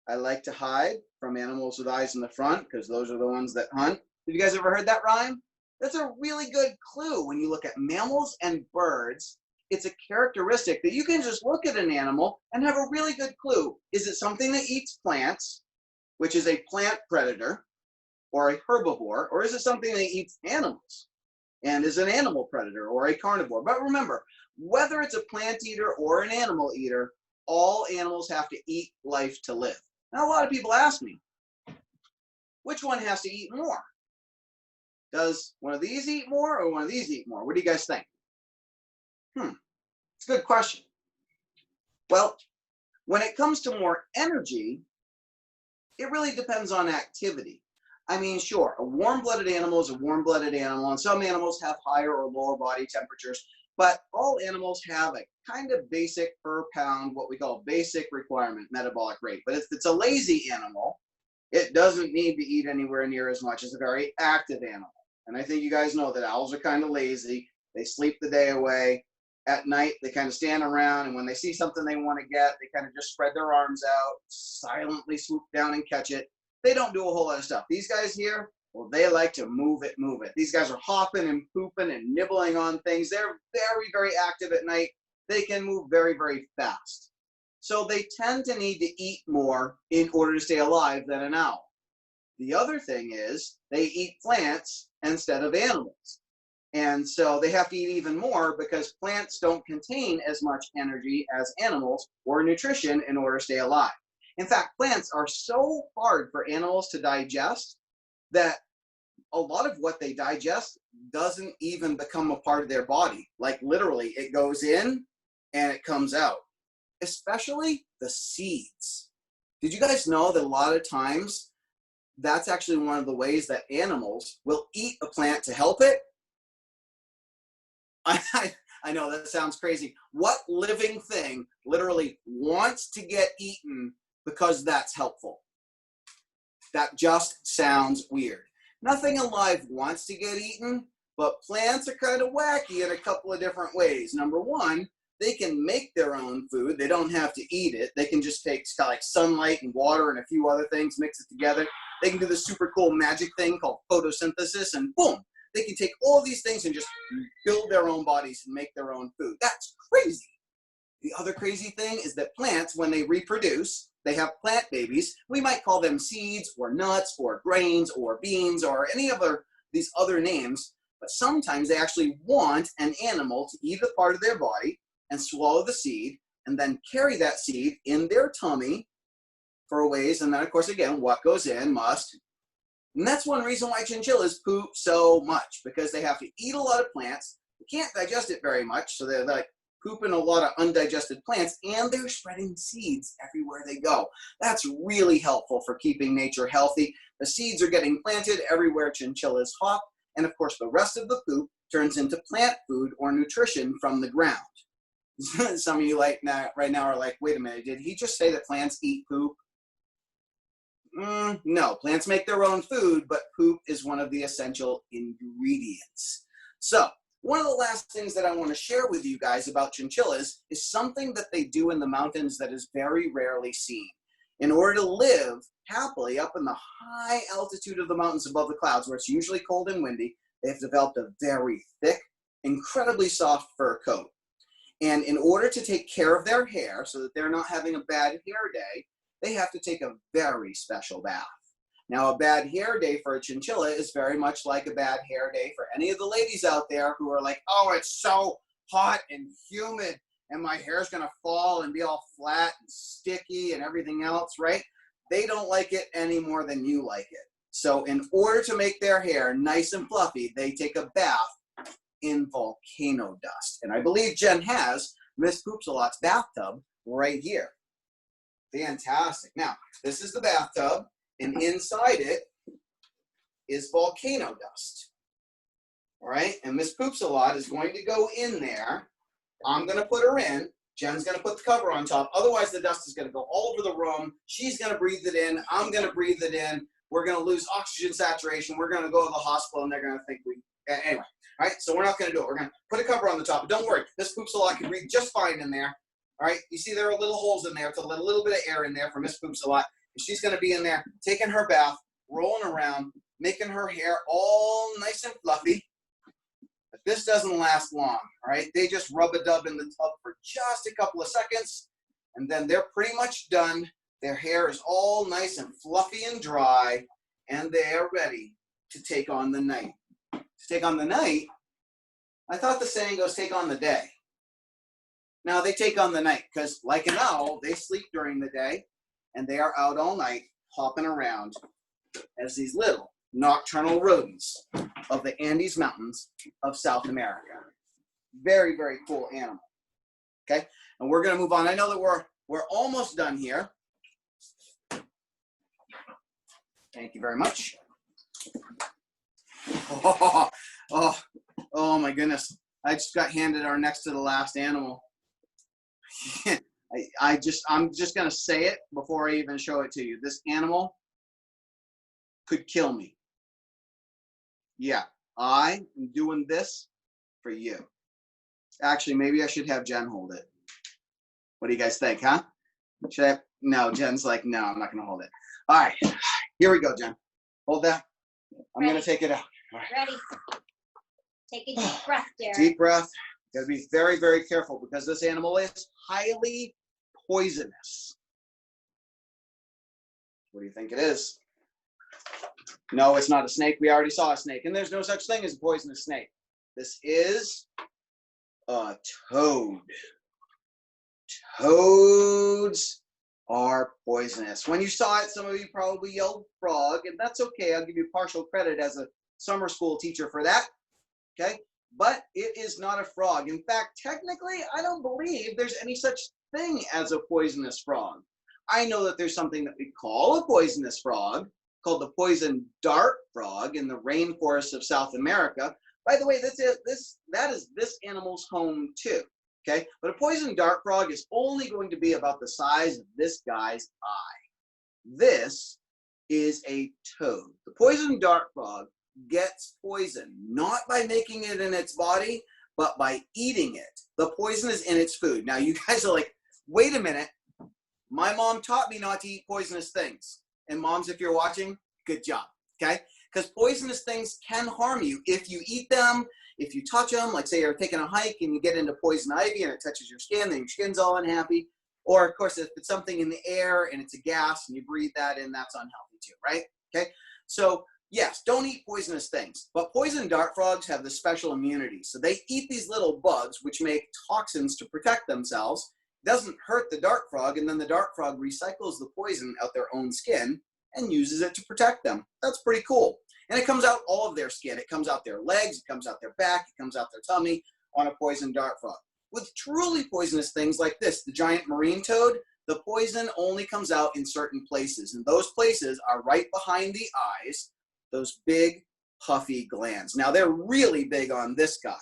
I like to hide from animals with eyes in the front because those are the ones that hunt. Have you guys ever heard that rhyme? That's a really good clue when you look at mammals and birds. It's a characteristic that you can just look at an animal and have a really good clue. Is it something that eats plants, which is a plant predator or a herbivore, or is it something that eats animals and is an animal predator or a carnivore? But remember, whether it's a plant eater or an animal eater, all animals have to eat life to live. Now, a lot of people ask me, which one has to eat more? Does one of these eat more or one of these eat more? What do you guys think? It's a good question. Well, when it comes to more energy, it really depends on activity. I mean, sure, a warm-blooded animal is a warm-blooded animal, and some animals have higher or lower body temperatures, but all animals have a kind of basic per pound, what we call basic requirement, metabolic rate. But if it's a lazy animal, it doesn't need to eat anywhere near as much as a very active animal. And I think you guys know that owls are kind of lazy. They sleep the day away. At night, they kind of stand around, and when they see something they want to get, they kind of just spread their arms out, silently swoop down and catch it. They don't do a whole lot of stuff. These guys here, well, they like to move it, move it. These guys are hopping and pooping and nibbling on things. They're very, very active at night. They can move very, very fast. So they tend to need to eat more in order to stay alive than an owl. The other thing is they eat plants instead of animals. And so they have to eat even more because plants don't contain as much energy as animals or nutrition in order to stay alive. In fact, plants are so hard for animals to digest that a lot of what they digest doesn't even become a part of their body. Like literally, it goes in and it comes out, especially the seeds. Did you guys know that a lot of times that's actually one of the ways that animals will eat a plant to help it? I know that sounds crazy. What living thing literally wants to get eaten because that's helpful? That just sounds weird. Nothing alive wants to get eaten, but plants are kind of wacky in a couple of different ways. Number one, they can make their own food. They don't have to eat it. They can just take like sunlight and water and a few other things, mix it together. They can do this super cool magic thing called photosynthesis, and boom, they can take all these things and just build their own bodies and make their own food. That's crazy. The other crazy thing is that plants, when they reproduce, they have plant babies. We might call them seeds or nuts or grains or beans or any of these other names, but sometimes they actually want an animal to eat a part of their body and swallow the seed and then carry that seed in their tummy for a ways. And then, of course, again, what goes in must. And that's one reason why chinchillas poop so much, because they have to eat a lot of plants. They can't digest it very much, so they're like pooping a lot of undigested plants, and they're spreading seeds everywhere they go. That's really helpful for keeping nature healthy. The seeds are getting planted everywhere chinchillas hop, and of course the rest of the poop turns into plant food or nutrition from the ground. Some of you right now are like, wait a minute, did he just say that plants eat poop? No, plants make their own food, but poop is one of the essential ingredients. So one of the last things that I want to share with you guys about chinchillas is something that they do in the mountains that is very rarely seen. In order to live happily up in the high altitude of the mountains above the clouds, where it's usually cold and windy, they've developed a very thick, incredibly soft fur coat. And in order to take care of their hair so that they're not having a bad hair day, they have to take a very special bath. Now, a bad hair day for a chinchilla is very much like a bad hair day for any of the ladies out there who are like, oh, it's so hot and humid and my hair's gonna fall and be all flat and sticky and everything else, right? They don't like it any more than you like it. So in order to make their hair nice and fluffy, they take a bath in volcano dust. And I believe Jen has Miss Poopsalot's bathtub right here. Fantastic. Now, this is the bathtub, and inside it is volcano dust. All right, and Miss Poopsalot is going to go in there. I'm going to put her in. Jen's going to put the cover on top. Otherwise, the dust is going to go all over the room. She's going to breathe it in. I'm going to breathe it in. We're going to lose oxygen saturation. We're going to go to the hospital, and they're going to think we... Anyway, all right, so we're not going to do it. We're going to put a cover on the top. But don't worry, Miss Poopsalot can breathe just fine in there. All right, you see there are little holes in there to let a little bit of air in there for Miss Poopsalot. And she's going to be in there taking her bath, rolling around, making her hair all nice and fluffy. But this doesn't last long, all right? They just rub-a-dub in the tub for just a couple of seconds, and then they're pretty much done. Their hair is all nice and fluffy and dry, and they are ready to take on the night. To take on the night? I thought the saying goes take on the day. Now, they take on the night because, like an owl, they sleep during the day, and they are out all night hopping around as these little nocturnal rodents of the Andes Mountains of South America. Very, very cool animal. Okay, and we're going to move on. I know that we're almost done here. Thank you very much. Oh my goodness. I just got handed our next to the last animal. I'm just going to say it before I even show it to you. This animal could kill me. Yeah, I am doing this for you. Actually, maybe I should have Jen hold it. What do you guys think, huh? Should I? No, Jen's like, no, I'm not going to hold it. All right, here we go, Jen. Hold that. I'm going to take it out. All right. Ready? Take a deep breath, Derek. Deep breath. Got to be very, very careful because this animal is highly poisonous. What do you think it is? No, it's not a snake. We already saw a snake, and there's no such thing as a poisonous snake. This is a toad. Toads are poisonous. When you saw it, some of you probably yelled frog, and that's okay. I'll give you partial credit as a summer school teacher for that. Okay? But it is not a frog. In fact, technically, I don't believe there's any such thing as a poisonous frog. I know that there's something that we call a poisonous frog called the poison dart frog in the rainforests of South America. By the way, that is this animal's home too. Okay, but a poison dart frog is only going to be about the size of this guy's eye. This is a toad. The poison dart frog gets poison not by making it in its body, but by eating it. The poison is in its food. Now you guys are like, wait a minute. My mom taught me not to eat poisonous things. And moms, if you're watching, good job, okay? Because poisonous things can harm you if you eat them, if you touch them, like say you're taking a hike and you get into poison ivy and it touches your skin, then your skin's all unhappy. Or of course, if it's something in the air and it's a gas and you breathe that in, that's unhealthy too, right? Okay, so yes, don't eat poisonous things. But poison dart frogs have this special immunity. So they eat these little bugs which make toxins to protect themselves. Doesn't hurt the dart frog, and then the dart frog recycles the poison out their own skin and uses it to protect them. That's pretty cool. And it comes out all of their skin. It comes out their legs, it comes out their back, it comes out their tummy on a poison dart frog. With truly poisonous things like this, the giant marine toad, the poison only comes out in certain places. And those places are right behind the eyes, those big puffy glands. Now they're really big on this guy.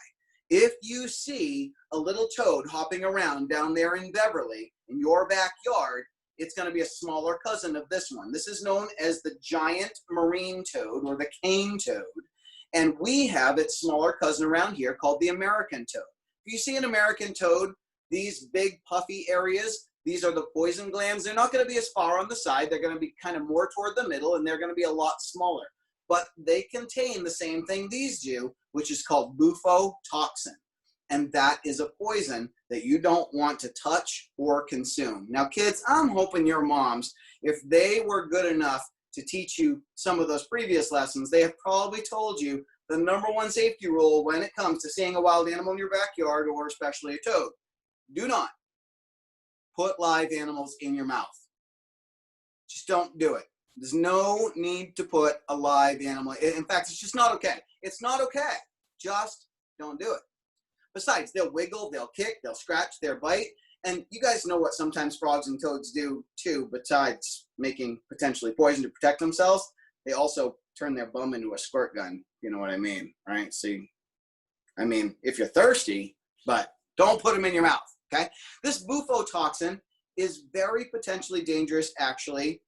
If you see a little toad hopping around down there in Beverly in your backyard, it's going to be a smaller cousin of this one. This is known as the giant marine toad or the cane toad. And we have its smaller cousin around here called the American toad. If you see an American toad, these big puffy areas, these are the poison glands. They're not going to be as far on the side. They're going to be kind of more toward the middle, and they're going to be a lot smaller. But they contain the same thing these do, which is called bufotoxin. And that is a poison that you don't want to touch or consume. Now, kids, I'm hoping your moms, if they were good enough to teach you some of those previous lessons, they have probably told you the #1 safety rule when it comes to seeing a wild animal in your backyard, or especially a toad. Do not put live animals in your mouth. Just don't do it. There's no need to put a live animal. In fact, it's just not okay. It's not okay. Just don't do it. Besides, they'll wiggle, they'll kick, they'll scratch, they'll bite. And you guys know what sometimes frogs and toads do too, besides making potentially poison to protect themselves. They also turn their bum into a squirt gun. You know what I mean, right? See, I mean, if you're thirsty, but don't put them in your mouth, okay? This bufotoxin is very potentially dangerous, actually,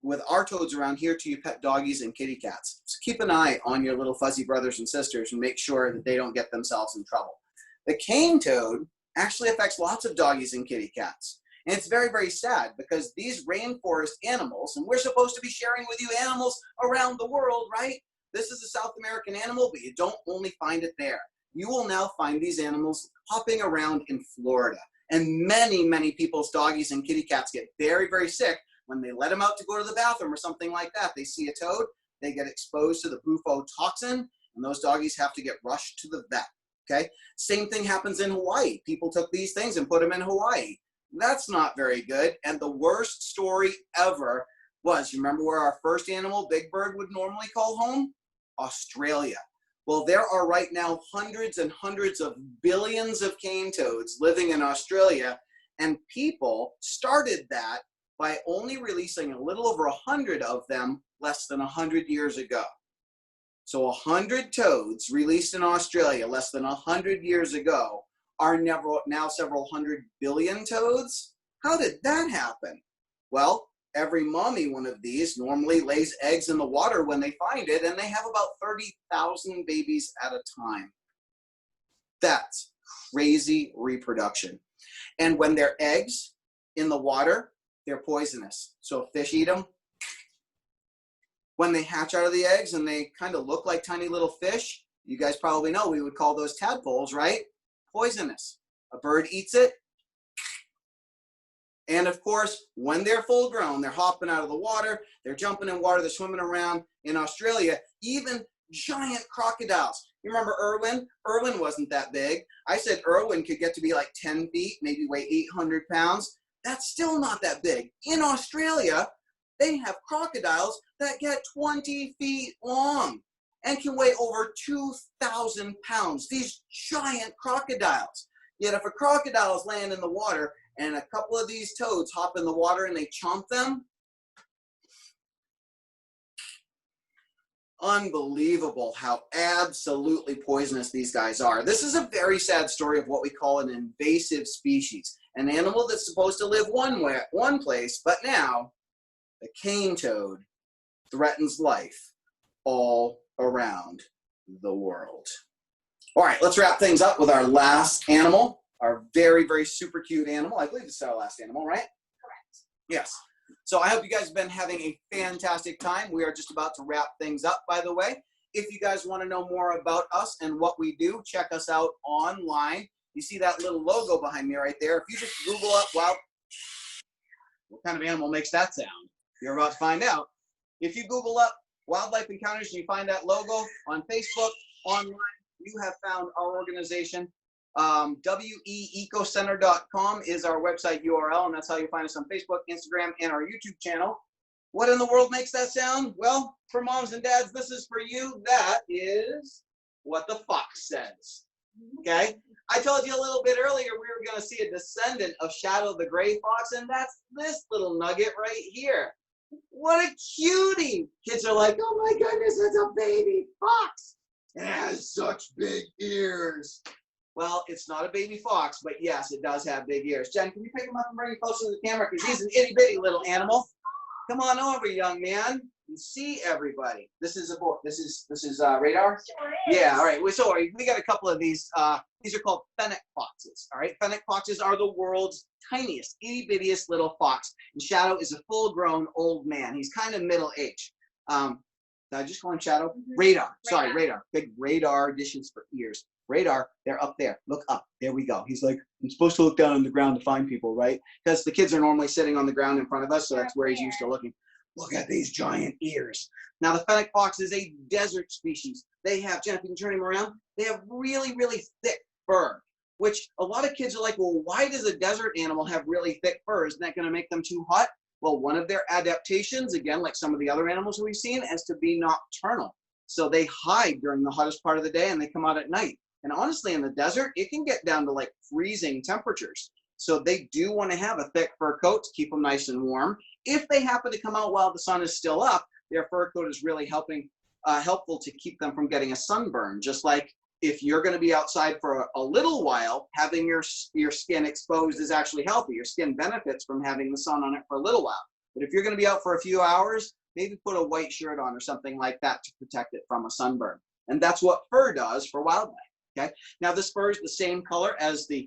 with our toads around here to your pet doggies and kitty cats. So keep an eye on your little fuzzy brothers and sisters and make sure that they don't get themselves in trouble. The cane toad actually affects lots of doggies and kitty cats. And it's very, very sad because these rainforest animals, and we're supposed to be sharing with you animals around the world, right? This is a South American animal, but you don't only find it there. You will now find these animals hopping around in Florida. And many, many people's doggies and kitty cats get very, very sick when they let them out to go to the bathroom or something like that. They see a toad, they get exposed to the bufotoxin, and those doggies have to get rushed to the vet. Okay, same thing happens in Hawaii. People took these things and put them in Hawaii. That's not very good. And the worst story ever was, you remember where our first animal, Big Bird, would normally call home? Australia. Well, there are right now hundreds and hundreds of billions of cane toads living in Australia, and people started that by only releasing a little over 100 of them less than 100 years ago. So 100 toads released in Australia less than 100 years ago are now several hundred billion toads? How did that happen? Well, every mommy one of these normally lays eggs in the water when they find it, and they have about 30,000 babies at a time. That's crazy reproduction. And when they're eggs in the water, they're poisonous. So if fish eat them, when they hatch out of the eggs and they kind of look like tiny little fish, you guys probably know we would call those tadpoles, right? Poisonous. A bird eats it. And of course, when they're full grown, they're hopping out of the water, they're jumping in water, they're swimming around in Australia, even giant crocodiles. You remember Irwin? Irwin wasn't that big. I said Irwin could get to be like 10 feet, maybe weigh 800 pounds. That's still not that big. In Australia, they have crocodiles that get 20 feet long and can weigh over 2,000 pounds. These giant crocodiles. Yet if a crocodile is laying in the water and a couple of these toads hop in the water and they chomp them, unbelievable how absolutely poisonous these guys are. This is a very sad story of what we call an invasive species, an animal that's supposed to live one place, but now the cane toad threatens life all around the world. All right, let's wrap things up with our last animal, our very, very super cute animal. I believe this is our last animal, right? Correct. Yes. So I hope you guys have been having a fantastic time. We are just about to wrap things up, by the way. If you guys want to know more about us and what we do, check us out online. You see that little logo behind me right there. If you just Google up, well, what kind of animal makes that sound? You're about to find out. If you Google up Wildlife Encounters and you find that logo on Facebook, online, you have found our organization. WEEcocenter.com is our website URL, and that's how you find us on Facebook, Instagram, and our YouTube channel. What in the world makes that sound? Well, for moms and dads, this is for you. That is what the fox says. Okay? I told you a little bit earlier we were going to see a descendant of Shadow the Gray Fox, and that's this little nugget right here. What a cutie! Kids are like, oh my goodness, it's a baby fox. It has such big ears. Well, it's not a baby fox, but yes, it does have big ears. Jen, can you pick him up and bring him closer to the camera? Because he's an itty bitty little animal. Come on over, young man, and see everybody. This is a book. This is radar. Sure is. Yeah. All right. So we got a couple of these. These are called fennec foxes. All right. Fennec foxes are the world's tiniest, itty bittiest little fox. And Shadow is a full-grown old man. He's kind of middle age. Did I just call him Shadow? Mm-hmm. Radar. Sorry, radar. Big radar additions for ears. Radar, they're up there. Look up. There we go. He's like, I'm supposed to look down on the ground to find people, right? Because the kids are normally sitting on the ground in front of us, so that's where he's used to looking. Look at these giant ears. Now, the fennec fox is a desert species. They have, Jen, if you can turn him around, they have really, really thick fur, which a lot of kids are like, well, why does a desert animal have really thick fur? Isn't that going to make them too hot? Well, one of their adaptations, again, like some of the other animals we've seen, is to be nocturnal. So they hide during the hottest part of the day and they come out at night. And honestly, in the desert, it can get down to like freezing temperatures. So they do want to have a thick fur coat to keep them nice and warm. If they happen to come out while the sun is still up, their fur coat is really helpful to keep them from getting a sunburn. Just like if you're going to be outside for a little while, having your skin exposed is actually healthy. Your skin benefits from having the sun on it for a little while. But if you're going to be out for a few hours, maybe put a white shirt on or something like that to protect it from a sunburn. And that's what fur does for wildlife. Okay. Now this fur is the same color as the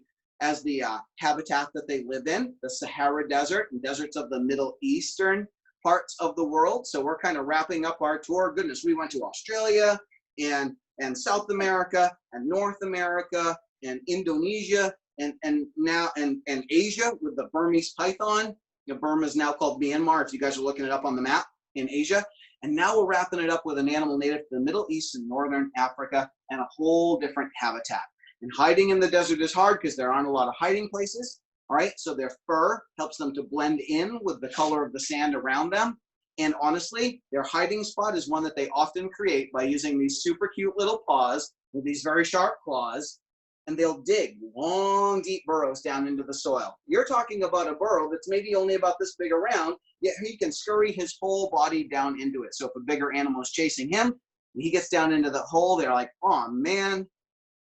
habitat that they live in, the Sahara Desert and deserts of the Middle Eastern parts of the world. So we're kind of wrapping up our tour. Goodness, we went to Australia and South America and North America and Indonesia and now and Asia with the Burmese python. Burma is now called Myanmar, if you guys are looking it up on the map, in Asia. And now we're wrapping it up with an animal native to the Middle East and Northern Africa and a whole different habitat. And hiding in the desert is hard because there aren't a lot of hiding places. All right, so their fur helps them to blend in with the color of the sand around them. And honestly, their hiding spot is one that they often create by using these super cute little paws with these very sharp claws. And they'll dig long, deep burrows down into the soil. You're talking about a burrow that's maybe only about this big around, yet he can scurry his whole body down into it. So if a bigger animal is chasing him, and he gets down into the hole, they're like, oh man,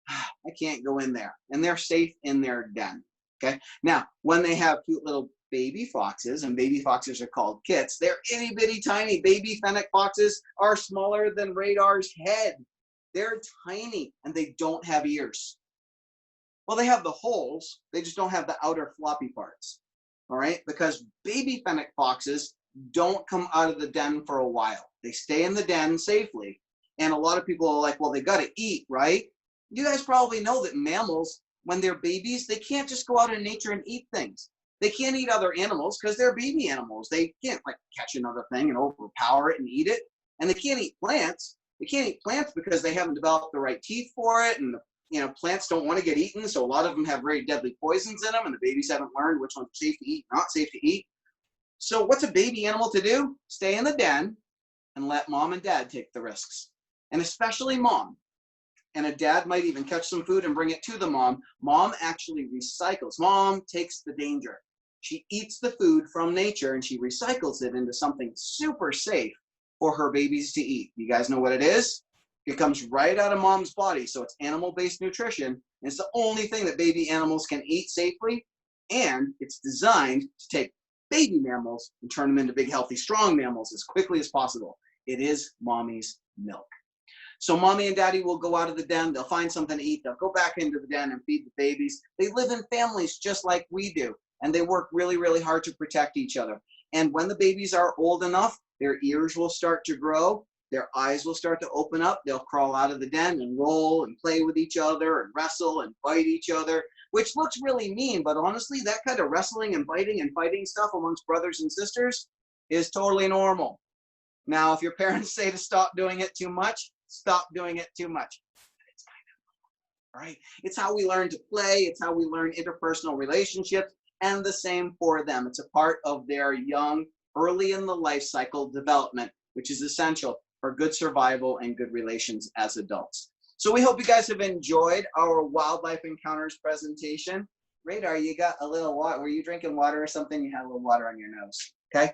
I can't go in there. And they're safe in their den. Okay. Now, when they have cute little baby foxes, and baby foxes are called kits, they're itty bitty tiny. Baby fennec foxes are smaller than Radar's head. They're tiny and they don't have ears. Well, they have the holes, they just don't have the outer floppy parts. All right, because baby fennec foxes don't come out of the den for a while. They stay in the den safely. And a lot of people are like, well, they got to eat, right? You guys probably know that mammals, when they're babies, they can't just go out in nature and eat things. They can't eat other animals because they're baby animals. They can't like catch another thing and overpower it and eat it. And they can't eat plants. They can't eat plants because they haven't developed the right teeth for it. And plants don't want to get eaten. So a lot of them have very deadly poisons in them. And the babies haven't learned which one's safe to eat, not safe to eat. So what's a baby animal to do? Stay in the den and let mom and dad take the risks. And especially mom. And a dad might even catch some food and bring it to the mom. Mom actually recycles. Mom takes the danger. She eats the food from nature and she recycles it into something super safe for her babies to eat. You guys know what it is? It comes right out of mom's body. So it's animal-based nutrition. And it's the only thing that baby animals can eat safely. And it's designed to take baby mammals and turn them into big, healthy, strong mammals as quickly as possible. It is mommy's milk. So mommy and daddy will go out of the den. They'll find something to eat. They'll go back into the den and feed the babies. They live in families just like we do. And they work really, really hard to protect each other. And when the babies are old enough, their ears will start to grow. Their eyes will start to open up. They'll crawl out of the den and roll and play with each other and wrestle and bite each other, which looks really mean. But honestly, that kind of wrestling and biting and fighting stuff amongst brothers and sisters is totally normal. Now, if your parents say to stop doing it too much, stop doing it too much. It's kind of normal, right? It's how we learn to play. It's how we learn interpersonal relationships, and the same for them. It's a part of their young, early in the life cycle development, which is essential for good survival and good relations as adults. So we hope you guys have enjoyed our Wildlife Encounters presentation. Radar, you got a little water. Were you drinking water or something? You had a little water on your nose, okay?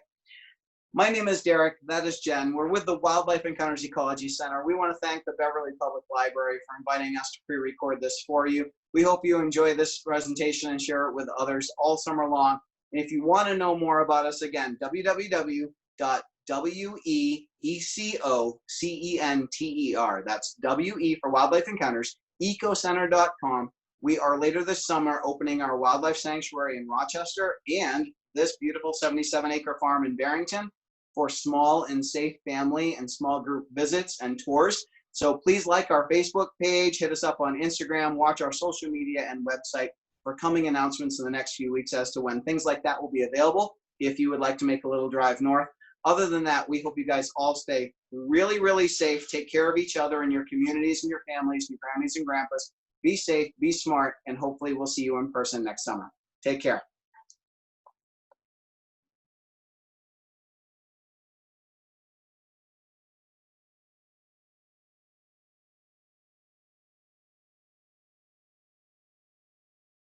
My name is Derek, that is Jen. We're with the Wildlife Encounters Ecology Center. We want to thank the Beverly Public Library for inviting us to pre-record this for you. We hope you enjoy this presentation and share it with others all summer long. And if you want to know more about us, again, www.weecocenter. That's WE for Wildlife Encounters, ecocenter.com. We are later this summer opening our wildlife sanctuary in Rochester and this beautiful 77-acre farm in Barrington for small and safe family and small group visits and tours. So please like our Facebook page, hit us up on Instagram, watch our social media and website for coming announcements in the next few weeks as to when things like that will be available if you would like to make a little drive north. Other than that, we hope you guys all stay really, really safe. Take care of each other and your communities and your families, your grannies and grandpas. Be safe, be smart, and hopefully we'll see you in person next summer. Take care.